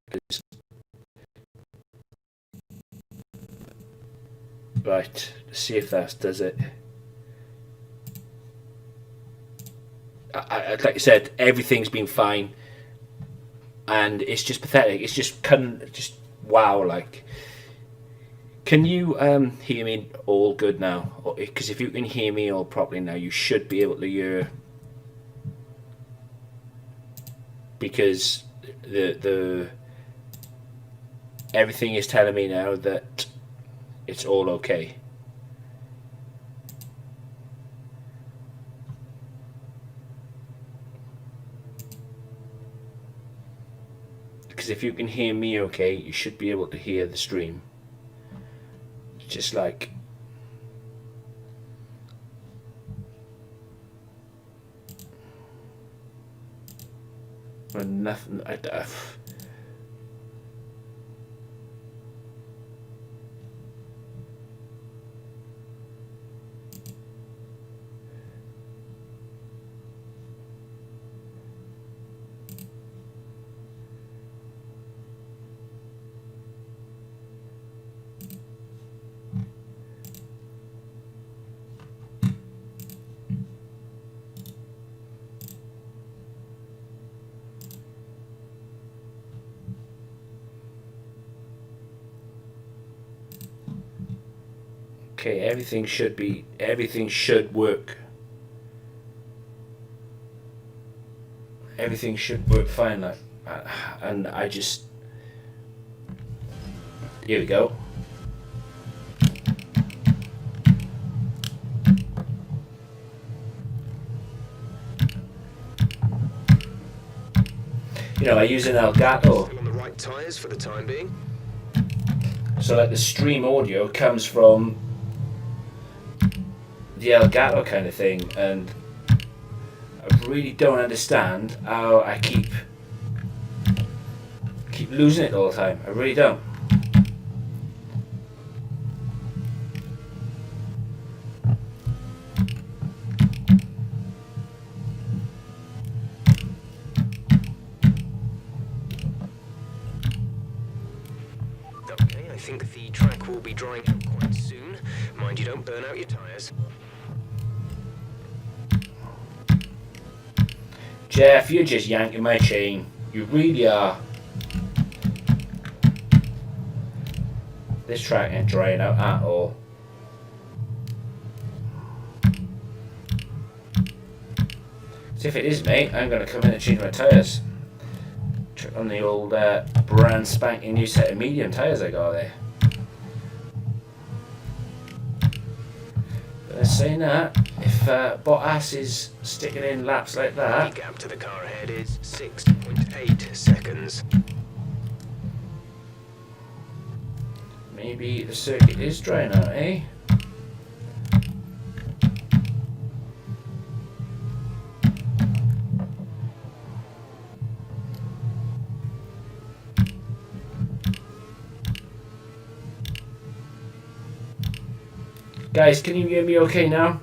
Right, let's see if that does it. Like I said, everything's been fine, and it's just pathetic. It's just wow. Like, can you hear me all good now? Because if you can hear me all properly now, you should be able to hear. Because the everything is telling me now that it's all okay. Because if you can hear me okay, you should be able to hear the stream. Just like when nothing. Okay, everything should work. Everything should work fine, like, and I just, here we go. You know, I use an Elgato. Still on the right tyres for the time being. So like the stream audio comes from the Elgato kind of thing, and I really don't understand how I keep losing it all the time. I really don't. Okay, I think the track will be drying out quite soon. Mind you don't burn out your tyres. Jeff, you're just yanking my chain. You really are. This track ain't drying out at all. So if it is, mate, I'm going to come in and change my tyres. Check on the old brand spanking new set of medium tyres I got there. But saying that, if Bottas is sticking in laps like that, The gap to the car ahead is 6.8 seconds. maybe the circuit is drying out, eh? Guys, can you hear me okay now?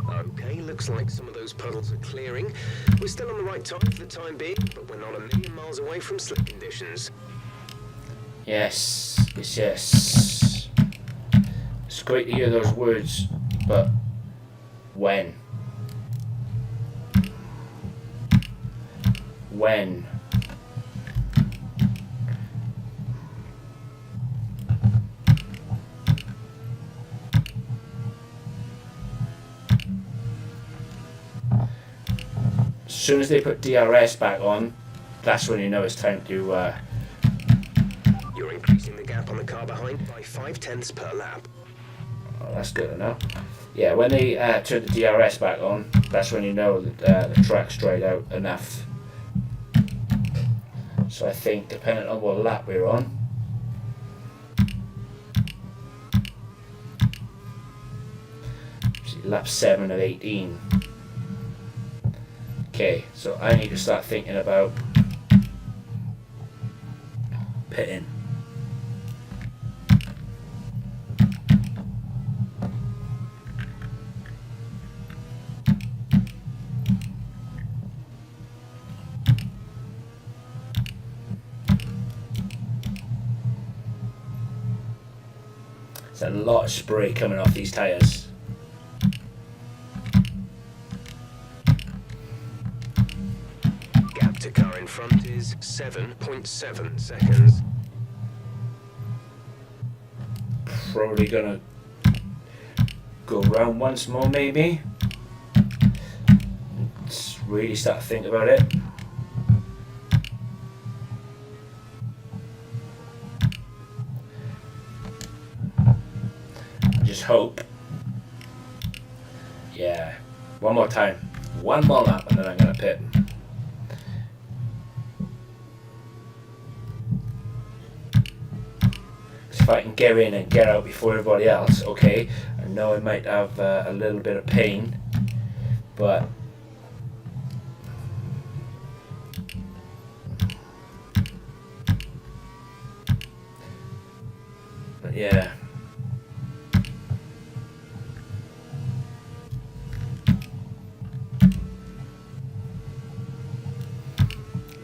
Okay, looks Looks like some of those puddles are clearing. We're still on the right time for the time being, but we're not a million miles away from slip conditions. Yes, yes, yes. It's great to hear those words, but when? When? As soon as they put DRS back on, that's when you know it's time to. You're increasing the gap on the car behind by 0.5 per lap. Oh, that's good enough. Yeah, when they turn the DRS back on, that's when you know that the track's dried out enough. So I think, depending on what lap we're on, see, lap 7 of 18. Okay, so I need to start thinking about pitting. There's a lot of spray coming off these tyres. Gap to car in front is 7.7 seconds. Probably gonna go round once more, maybe. Let's really start to think about it. Just hope. Yeah, one more time, one more lap, and then I'm gonna pit. If I can get in and get out before everybody else, okay. I know I might have a little bit of pain, but yeah.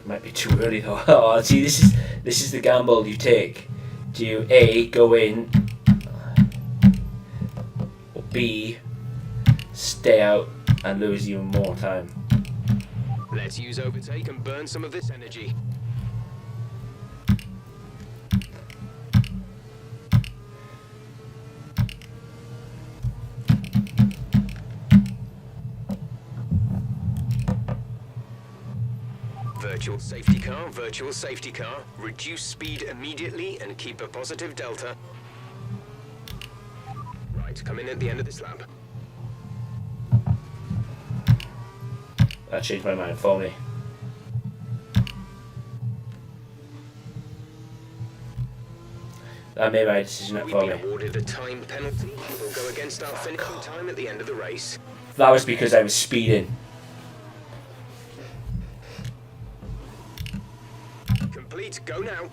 Might be too early though. Oh, see, this is the gamble you take. Do you A, go in, or B, stay out and lose even more time? Let's use overtake and burn some of this energy. Virtual safety car. Reduce speed immediately and keep a positive delta. Right, come in at the end of this lap. That changed my mind for me. That made my decision up We've for been me. awarded a time penalty. We'll go against our finishing time at the end of the race. That was because I was speeding. Complete, go now.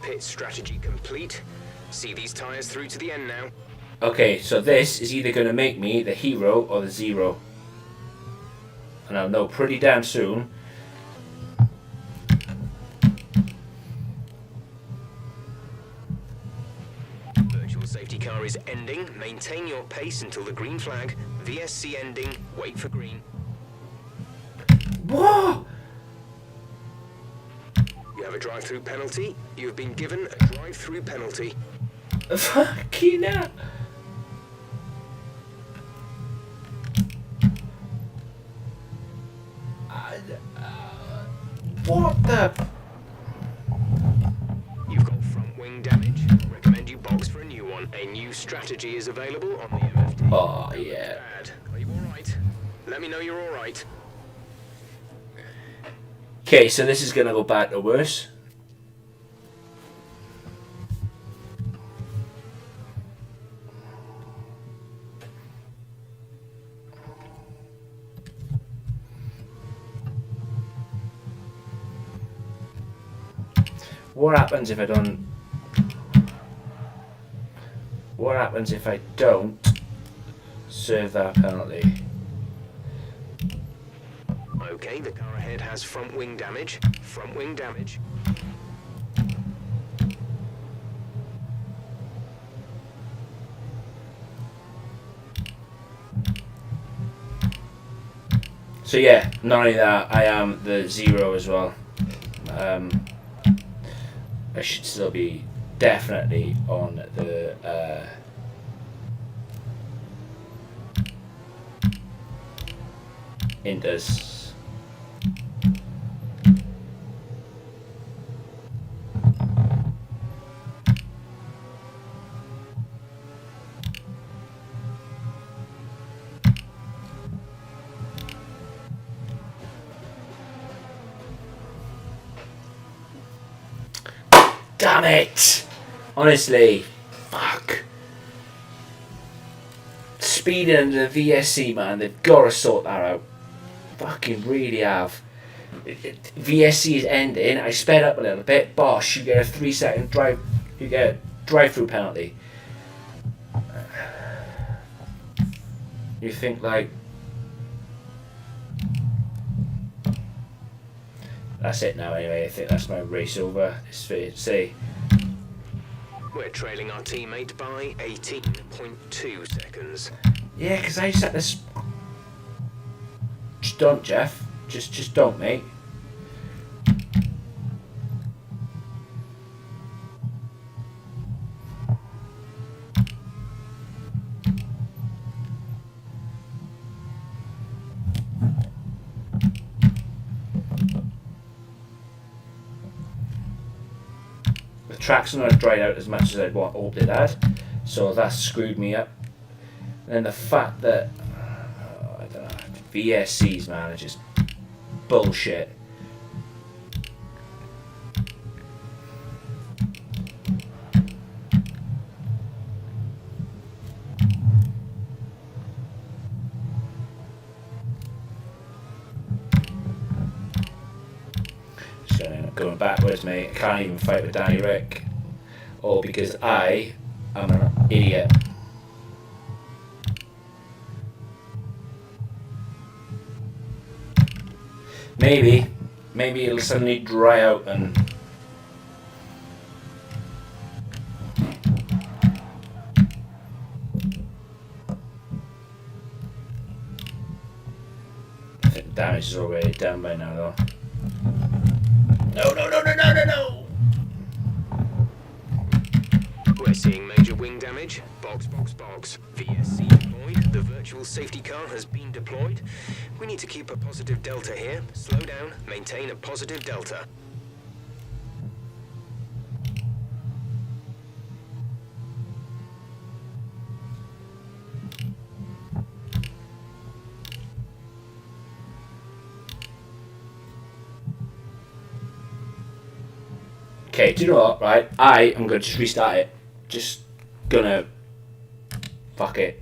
Pit strategy complete. See these tyres through to the end now. Okay, so this is either going to make me the hero or the zero. And I'll know pretty damn soon. Virtual safety car is ending. Maintain your pace until the green flag. VSC ending. Wait for green. Whoa! You have a drive-through penalty. You have been given a drive-through penalty. Fucking hell. What the? You've got front wing damage. Recommend you box for a new one. A new strategy is available on the MFD. Oh, yeah. Bad. Are you alright? Let me know you're alright. Okay, so this is going to go bad or worse. What happens if I don't... what happens if I don't serve that penalty? Okay, the car ahead has front wing damage. Front wing damage. So yeah, not only that, I am the 0 as well. I should still be definitely on the Indus. Damn it! Honestly, fuck. Speeding under the VSC, man, they've got to sort that out. Fucking really have. VSC is ending. I sped up a little bit. Bosh, you get a 3-second drive. You get a drive-through penalty. You think like. That's it now anyway, I think that's my race over, it's fair to say. We're trailing our teammate by 18.2 seconds. Yeah, because I just had this... Just don't, Jeff. Just don't, mate. The track's not dried out as much as I'd hoped it had, so that screwed me up. And the fact that I don't know, VSCs, man, are just bullshit. Going backwards, mate. I can't even fight with Danny Rick. All because I am an idiot. Maybe it'll suddenly dry out and... I think the damage is already done by now, though. No. We're seeing major wing damage. Box. VSC deployed. The virtual safety car has been deployed. We need to keep a positive delta here. Slow down. Maintain a positive delta. Okay, do you know what, right? I am going to just restart it. Just gonna... Fuck it.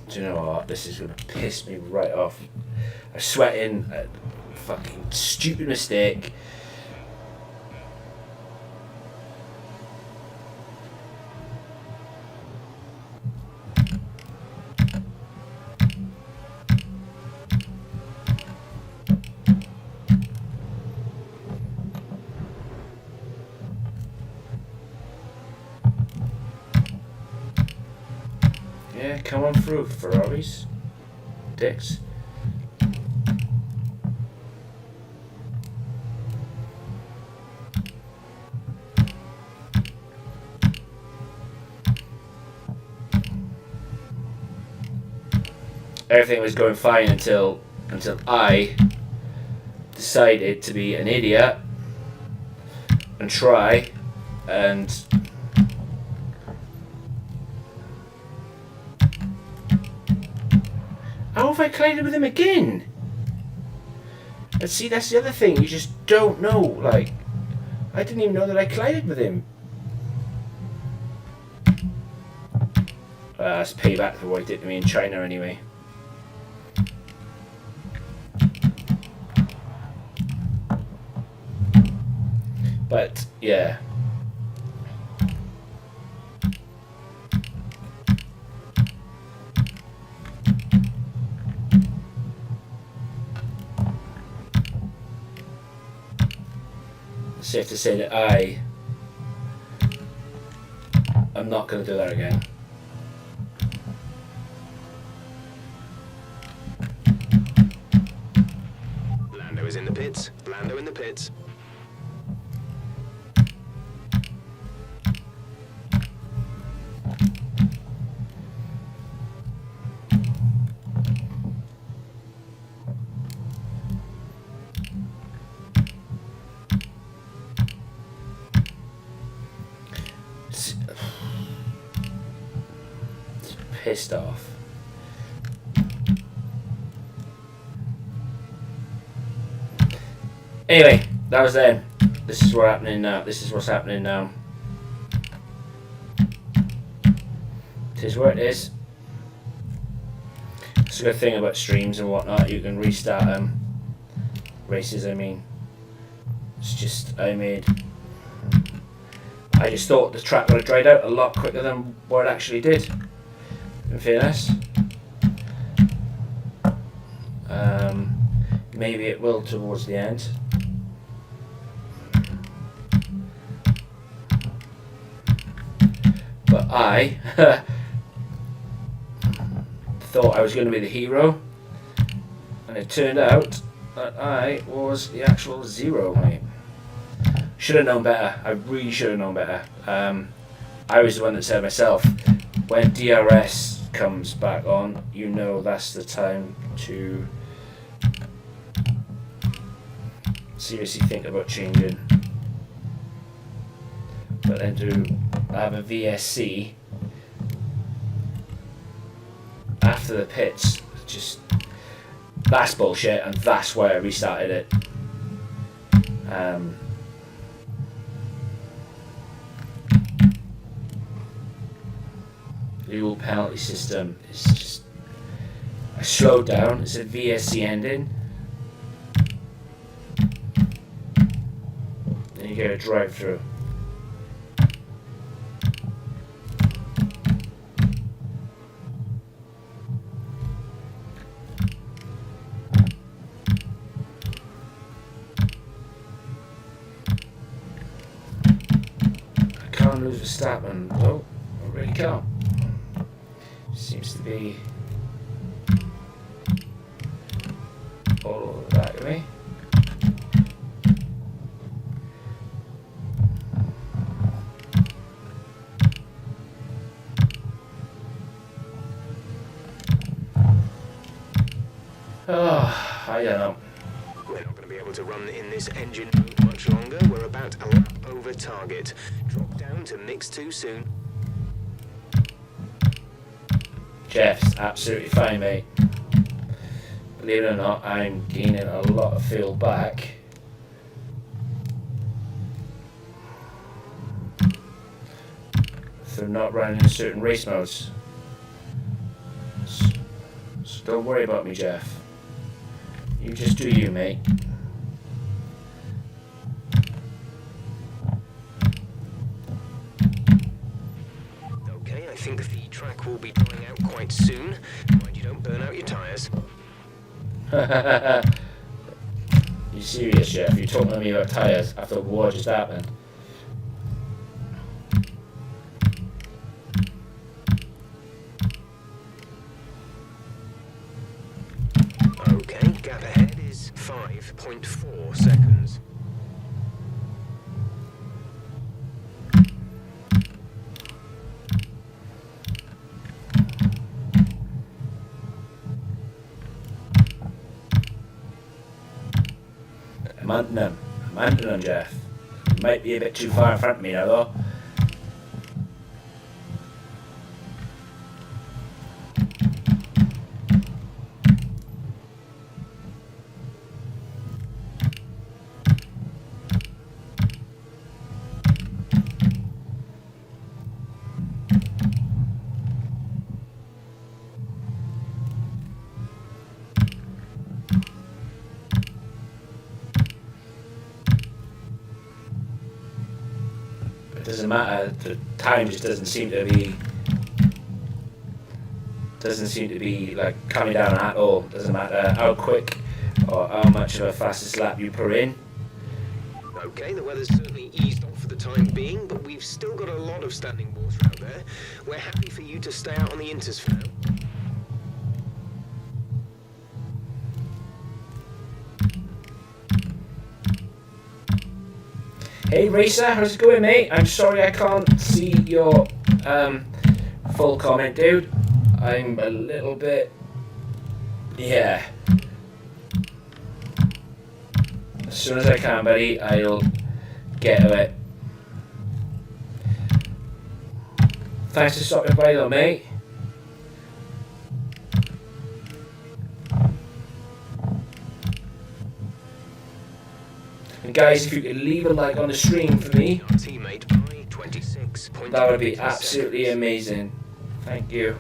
Do you know what? This is going to piss me right off. I'm sweating. Fucking stupid mistake. Yeah, come on through, Ferraris. Dicks. Everything was going fine until I decided to be an idiot and try and How have I collided with him again? And see, that's the other thing. You just don't know. Like, I didn't even know that I collided with him. That's payback for what he did to me in China anyway. But, yeah. Safe to say that I'm not going to do that again. Lando is in the pits. Lando in the pits. Pissed off. Anyway, that was then. This is what's happening now. This is what's happening now. Tis what it is. It's a good thing about streams and whatnot. You can restart races. I mean, it's just I just thought the track would have dried out a lot quicker than what it actually did. In fairness, maybe it will towards the end. But I thought I was going to be the hero, and it turned out that I was the actual zero, mate. Should have known better. I really should have known better. I was the one that said myself, when DRS comes back on, you know that's the time to seriously think about changing. But then to have a VSC after the pits, just that's bullshit, and that's why I restarted it. The old penalty system is just. I slowed down. It's a VSC ending. Then you get a drive through. I can't lose Verstappen. No, I really can't. Seems to be all over the back of me. Oh, I don't know. We're not going to be able to run in this engine mode much longer. We're about a lap over target. Drop down to mix too soon. Jeff's absolutely fine, mate. Believe it or not, I'm gaining a lot of fuel back. Through not running in certain race modes. So don't worry about me, Jeff. You just do you, mate. Okay, I think the track will be drying out quite soon. Mind you don't burn out your tyres. You serious, Jeff? You're talking to me about tyres after the war just happened? Okay, gap ahead is 5.4 seconds. I'm hunting them, Jeff. Might be a bit too far in front of me now, though. It doesn't matter. The time just doesn't seem to be like coming down at all. Doesn't matter how quick or how much of a fastest lap you put in. Okay, the weather's certainly eased off for the time being, but we've still got a lot of standing water out there. We're happy for you to stay out on the inters for now. Hey Racer, how's it going, mate? I'm sorry I can't see your full comment, dude. I'm a little bit... yeah. As soon as I can, buddy, I'll get to it. Thanks for stopping by though, mate. And guys, if you could leave a like on the stream for me, Our teammate by 26. that would be absolutely amazing. Thank you.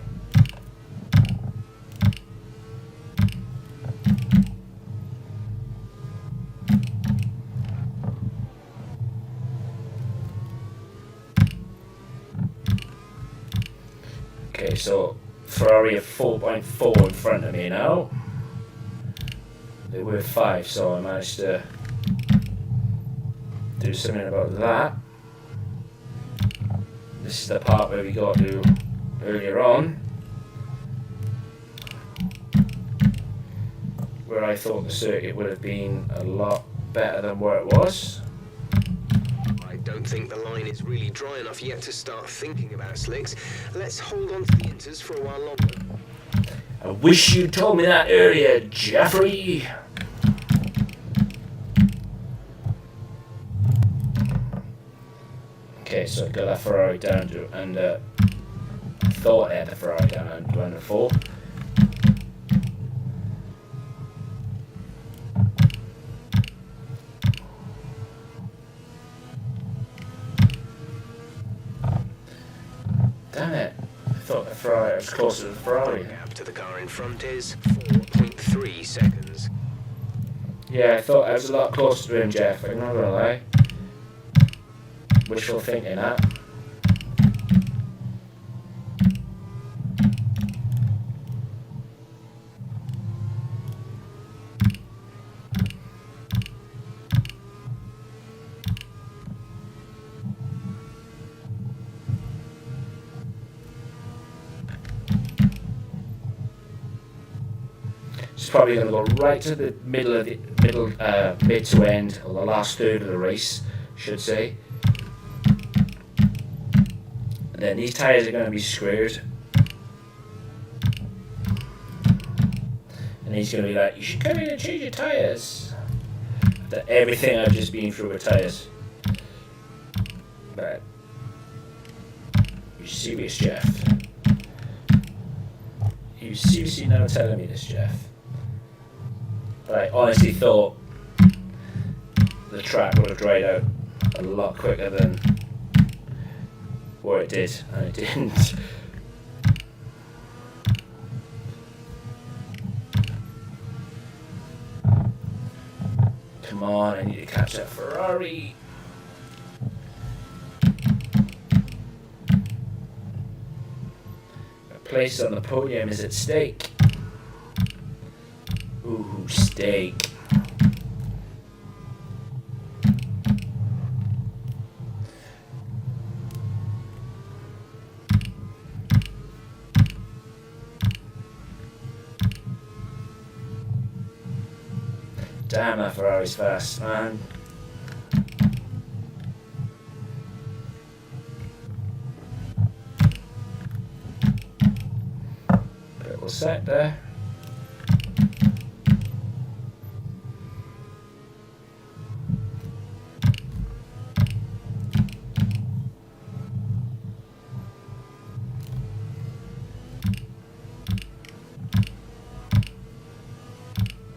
Okay, so Ferrari are 4.4 in front of me now. They were 5, so I managed to do something about that. This is the part where we got to earlier on, where I thought the circuit would have been a lot better than where it was. I don't think the line is really dry enough yet to start thinking about slicks. Let's hold on to the inters for a while longer. I wish you'd told me that earlier, Jeffrey. Okay, so I got that Ferrari down to under. I thought I had the Ferrari down to under 4. Damn it! I thought the Ferrari was closer to the Ferrari. The gap to the car in front is 4.3 seconds. Yeah, I thought I was a lot closer to him, Jeff. I'm not gonna lie. Wishful thinking, that. It's probably going to go right to the middle of the mid to end, or the last third of the race, I should say. And then these tyres are going to be screwed. And he's going to be like, you should come in and change your tyres. After everything I've just been through with tyres. But you serious, Jeff? You seriously now telling me this, Jeff? But I honestly thought the track would have dried out a lot quicker than what it did, and it didn't. Come on, I need to catch that Ferrari. A place on the podium is at stake. Ooh, steak. Damn, that Ferrari's fast, man. Little set there.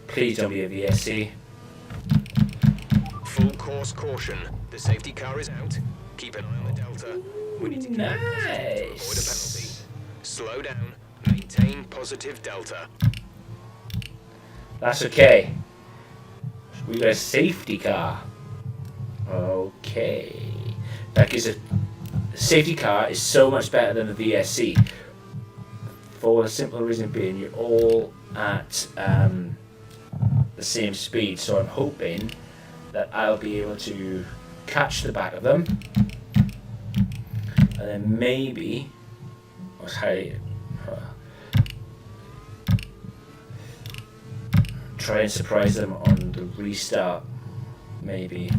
Please don't be a VSC. Full course caution. The safety car is out. Keep an eye on the delta. We need to keep avoid a penalty. Nice. Slow down. Maintain positive delta. That's okay. We got a safety car. Okay. Like, the safety car is so much better than the VSC. For the simple reason being, you're all at the same speed. So I'm hoping that I'll be able to catch the back of them, and then maybe try and surprise them on the restart, maybe.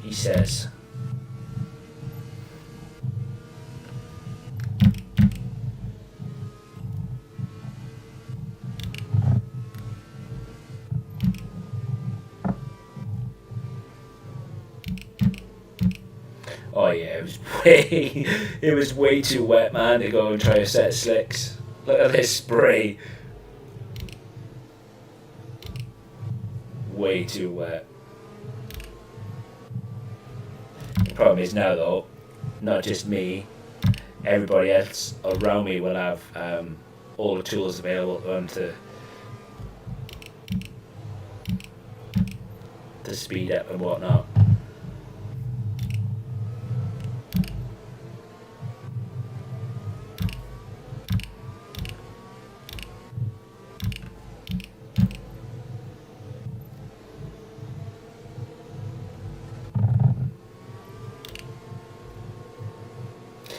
He says. Oh yeah, it was way too wet, man, to go and try a set of slicks. Look at this spray. Way too wet. The problem is now though, not just me, everybody else around me will have all the tools available to them to speed up and whatnot.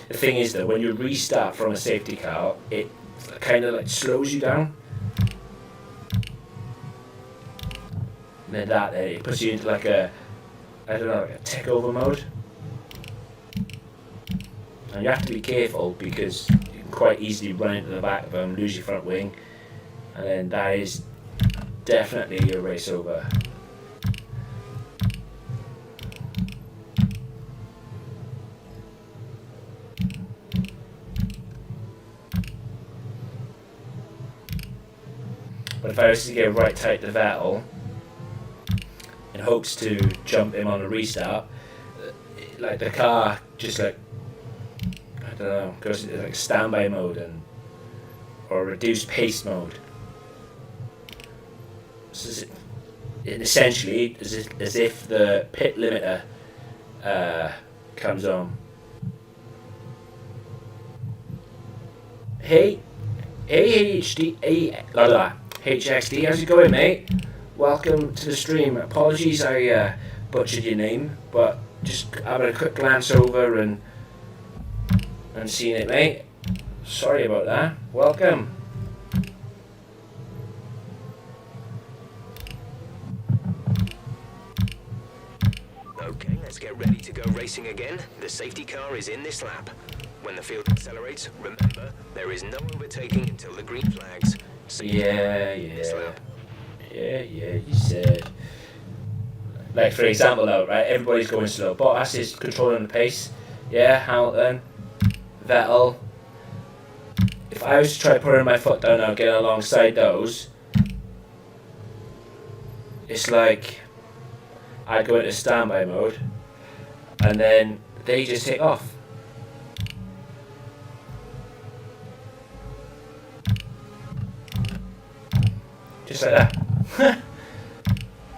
The thing is though, when you restart from a safety car, it kind of like slows you down. And then it puts you into like a, I don't know, like a takeover mode. And you have to be careful because you can quite easily run into the back of them, lose your front wing, and then that is definitely your race over. But if I was to get right tight to Vettel in hopes to jump him on a restart, like the car just like, I don't know, goes into like standby mode or reduced pace mode. So it essentially as if the pit limiter comes on. Hey HXD, how's it going, mate? Welcome to the stream. Apologies I butchered your name, but just having a quick glance over and seeing it, mate. Sorry about that. Welcome. Okay, let's get ready to go racing again. The safety car is in this lap. When the field accelerates, remember, there is no overtaking until the green flags. Yeah, you said. Like, for example, though, right, everybody's going slow. Bottas is controlling the pace. Yeah, Hamilton, Vettel. If I was to try putting my foot down now, getting alongside those, it's like I'd go into standby mode, and then they just take off. Just like that.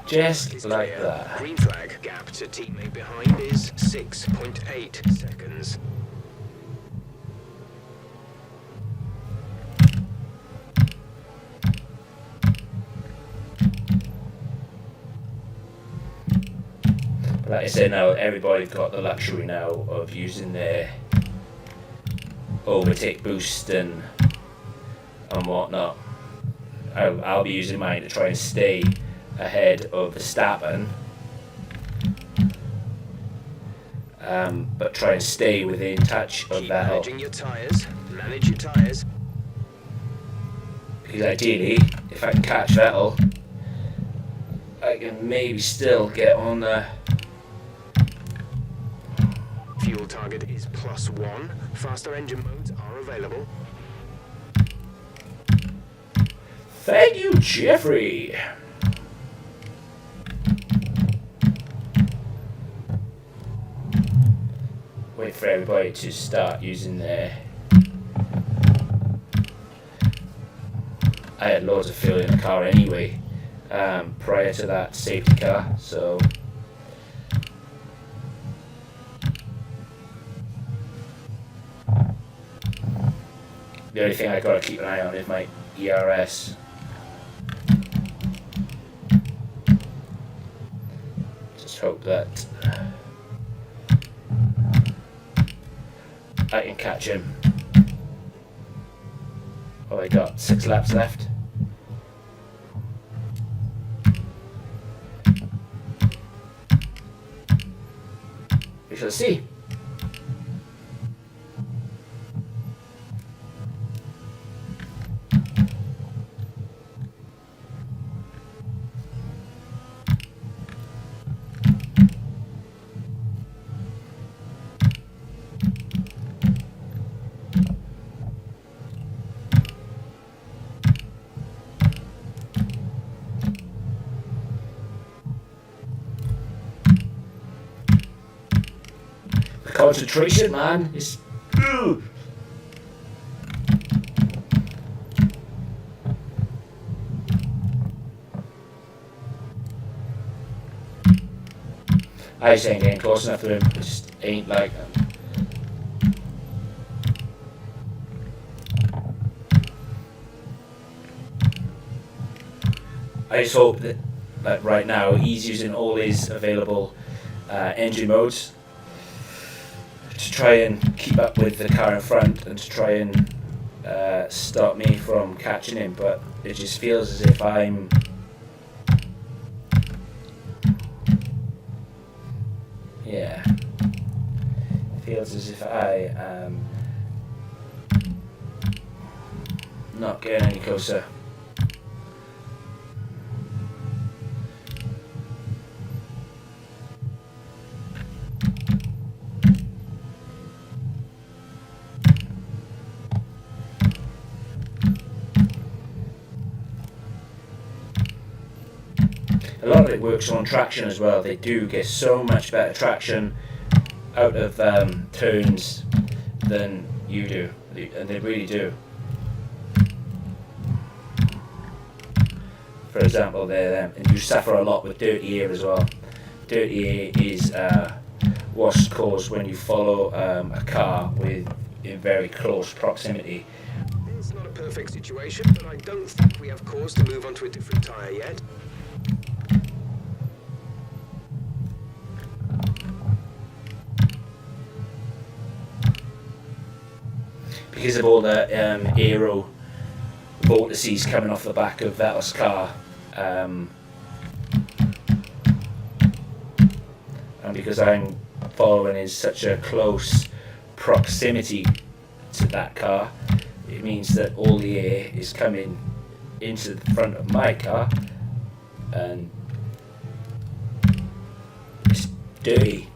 Just like that. Green flag gap to teammate behind is 6.8 seconds. But like I said, now everybody's got the luxury now of using their overtake boost and whatnot. I'll be using mine to try and stay ahead of Verstappen, but try and stay within touch of Keep Vettel. managing your tyres. Manage your tyres. Because ideally, if I can catch Vettel, I can maybe still get on the... Fuel target is +1. Faster engine modes are available. Thank you, Jeffrey. Wait for everybody to start using their I had loads of fuel in the car anyway, prior to that safety car, so the only thing I gotta keep an eye on is my ERS. Just hope that I can catch him. Oh, I got 6 laps left. We shall see. Concentration, man. It's. Ugh. I just ain't getting close enough to him. It just ain't like that. I just hope that, like right now, he's using all his available engine modes to try and keep up with the car in front and to try and stop me from catching him, but it just feels as if I'm feels as if I am not getting any closer. A lot of it works on traction as well. They do get so much better traction out of turns than you do, and they really do. For example, and you suffer a lot with dirty air as well. Dirty air is what's caused when you follow a car in very close proximity. It's not a perfect situation, but I don't think we have cause to move on to a different tyre yet. Because of all the aero vortices coming off the back of Vettel's car, and because I'm following in such a close proximity to that car, it means that all the air is coming into the front of my car and it's dirty.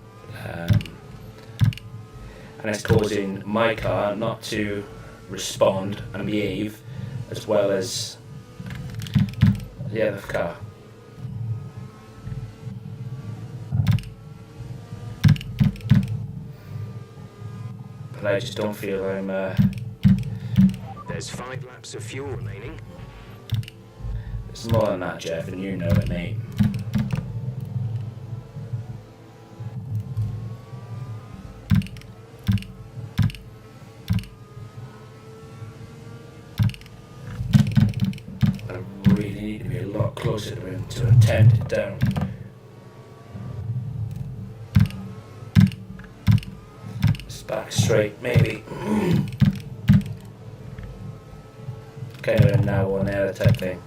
And it's causing my car not to respond and behave as well as the other car. But I just don't feel I'm There's 5 laps of fuel remaining. it's more than that, Jeff, and you know it, mate. Need to be a lot closer to him to attempt it down. It's back straight, maybe. Kind of a now or never type thing.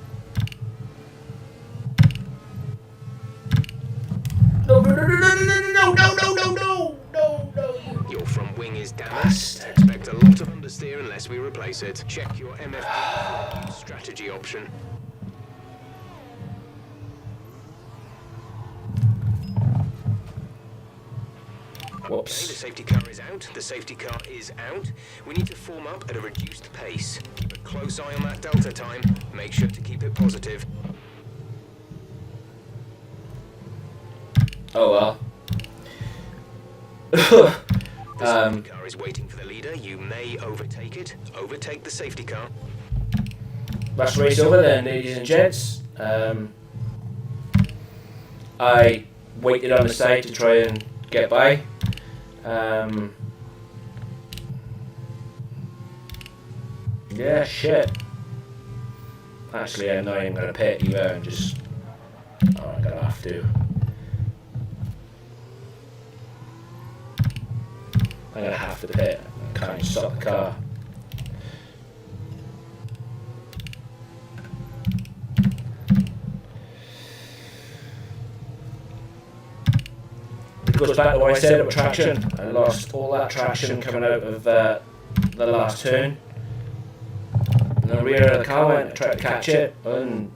No. Your front wing is damaged. Bastard. Expect a lot of understeer unless we replace it. Check your MFD for a new strategy option. Whoops. Okay, the safety car is out. The safety car is out. We need to form up at a reduced pace. Keep a close eye on that delta time. Make sure to keep it positive. Oh well. The safety car is waiting for the leader. You may overtake it. Overtake the safety car. that's the race over then, ladies and gents. I waited on the side to try and get by. Yeah, shit. Actually, I'm not even going to pit either and just... Oh, I'm going to have to. I'm going to have to pit. I can't stop the car. It goes back to what I said about traction. I lost all that traction coming out of the last turn. And the rear of the car went to try to catch it, and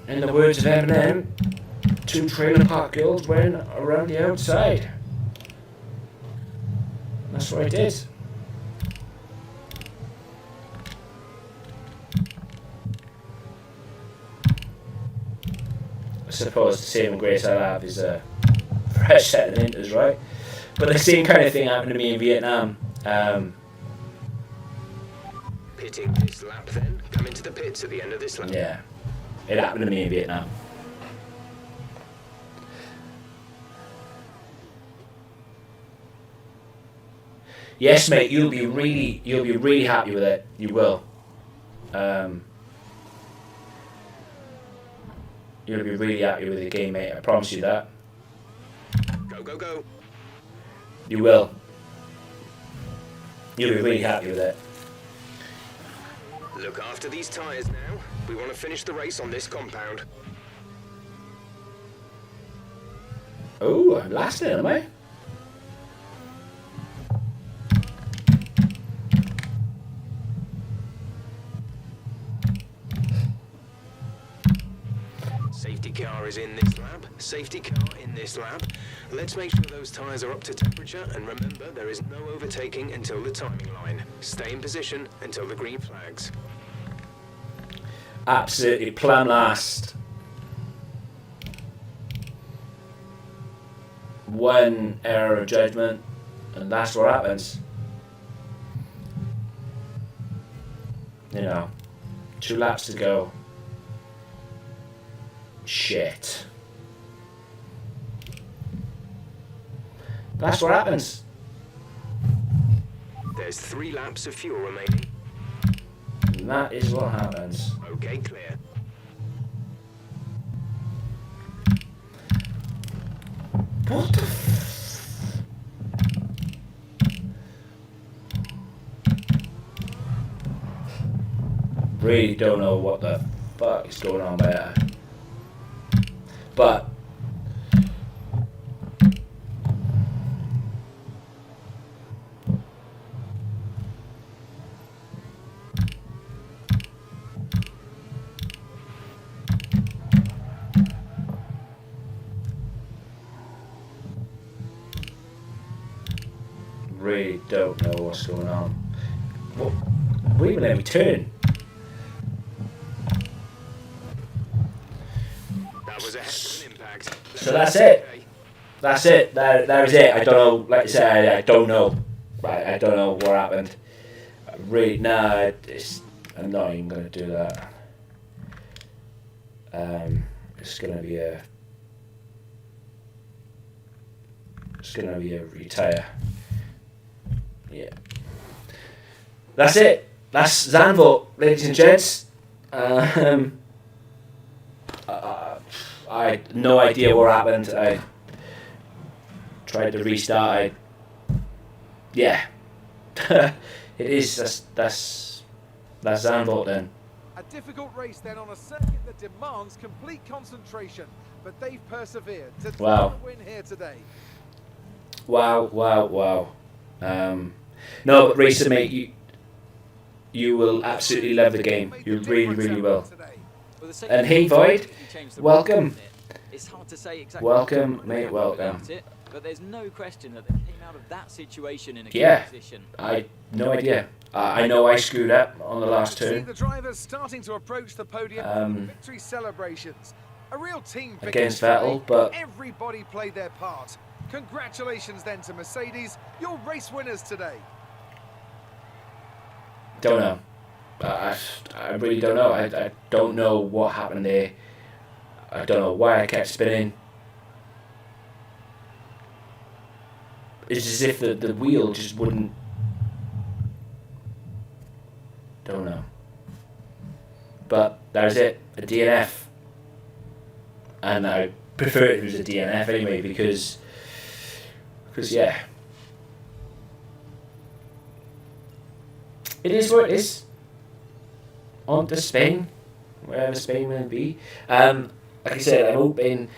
in the words of Eminem, 2 trailer park girls went around the outside. That's what I did. I suppose the saving grace I have is a fresh set of inters, right? But the same kind of thing happened to me in Vietnam. Pitting this lap then. Come into the pits at the end of this lap. Yeah, it happened to me in Vietnam. Yes, mate, you'll be really happy with it. You will. You'll be really happy with the game, mate. I promise you that. Go, go, go. You will. You'll be really happy with it. Look after these tyres now. We want to finish the race on this compound. Oh, I'm last in, am I? Safety car is in this lap. Safety car in this lap. Let's make sure those tyres are up to temperature, and remember, there is no overtaking until the timing line. Stay in position until the green flags. Absolutely plumb last. One error of judgment, and that's what happens. You know, 2 laps to go. Shit. That's what happens. There's 3 laps of fuel remaining. And that is what happens. Okay, clear. What the really don't know what the fuck is going on there. But really don't know what's going on. What? We even let me turn. That was a heck of an impact. So that's it. That's it. That was it. I don't know. Like I said, I don't know. Right. I don't know what happened. Really, nah. I'm not even gonna do that. It's gonna be a. It's gonna be a retire. Yeah. That's it. That's Zandvoort, ladies and gents. I had no idea what happened. I tried to restart. Yeah. It is. That's Zandvoort then. A difficult race then on a circuit that demands complete concentration, but they've persevered to win here today. Wow. No, but Racer, mate, you will absolutely love the game. You really will. And hey, Void, welcome. It's hard to say exactly welcome, mate, welcome. But there's no question that they came out of that situation in a good position. I no idea. I know I screwed up on the last turn. The drivers starting to approach the podium. Victory celebrations. A real team against Vettel, but everybody played their part. Congratulations then to Mercedes, your race winners today. don't know. I really don't know. I don't know what happened there. I don't know why I kept spinning. It's as if the wheel just wouldn't... Don't know. But that was it. A DNF. And I prefer it was a DNF anyway because yeah. It is what it is. On to Spain. Wherever Spain may be. Like I said, I'm hoping...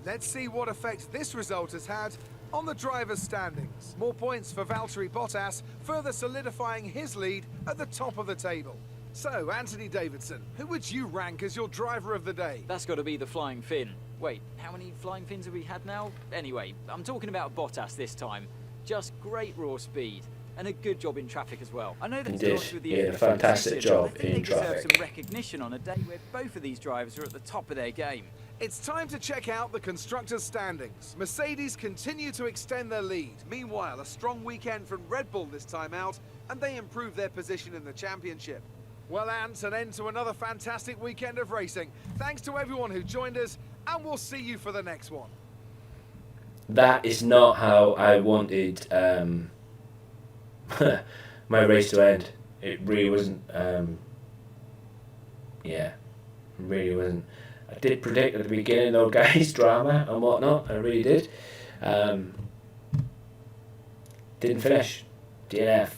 Let's see what effect this result has had on the drivers' standings. More points for Valtteri Bottas, further solidifying his lead at the top of the table. So, Anthony Davidson, who would you rank as your driver of the day? That's got to be the Flying Finn. Wait, how many Flying Fins have we had now? Anyway, I'm talking about Bottas this time. Just great raw speed. And a good job in traffic as well. I know that He it's did. lost with the He had a inefficient fantastic system, job but I think in they deserve traffic. some recognition on a day where both of these drivers are at the top of their game. It's time to check out the constructors' standings. Mercedes continue to extend their lead. Meanwhile, a strong weekend from Red Bull this time out, and they improve their position in the championship. Well, Ant, an end to another fantastic weekend of racing. Thanks to everyone who joined us, and we'll see you for the next one. That is not how I wanted my race to end. It really wasn't. Yeah, it really wasn't. I did predict at the beginning, though, guys, drama and whatnot. I really did. Didn't finish. DNF.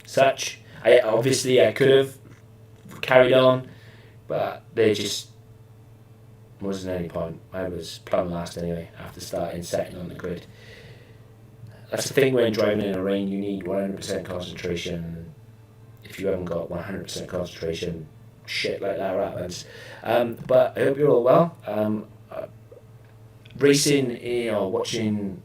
Such. I could have carried on, but there just wasn't any point. I was plumb last anyway after starting second on the grid. That's the thing when driving in a rain, you need 100% concentration. If you haven't got 100% concentration, shit like that happens. But I hope you're all well. Racing, watching,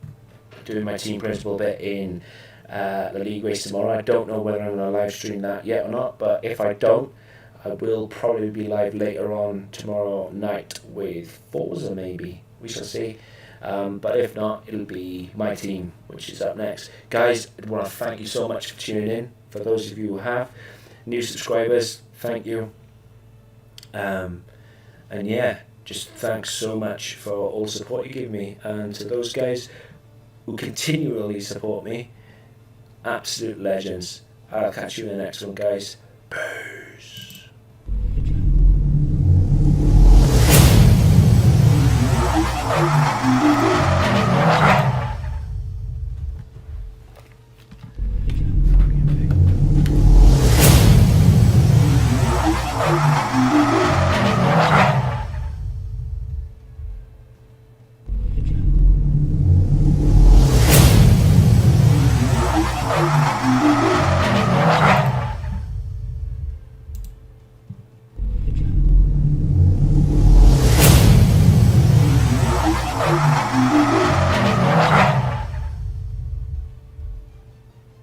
doing my team principal bit in the league race tomorrow. I don't know whether I'm going to live stream that yet or not, but if I don't, I will probably be live later on tomorrow night with Forza maybe. We shall see. But if not, it'll be my team, which is up next. Guys, I want to thank you so much for tuning in. For those of you who have. New subscribers, thank you. And yeah, just thanks so much for all the support you give me. And to those guys who continually support me, absolute legends. I'll catch you in the next one, guys. Boo.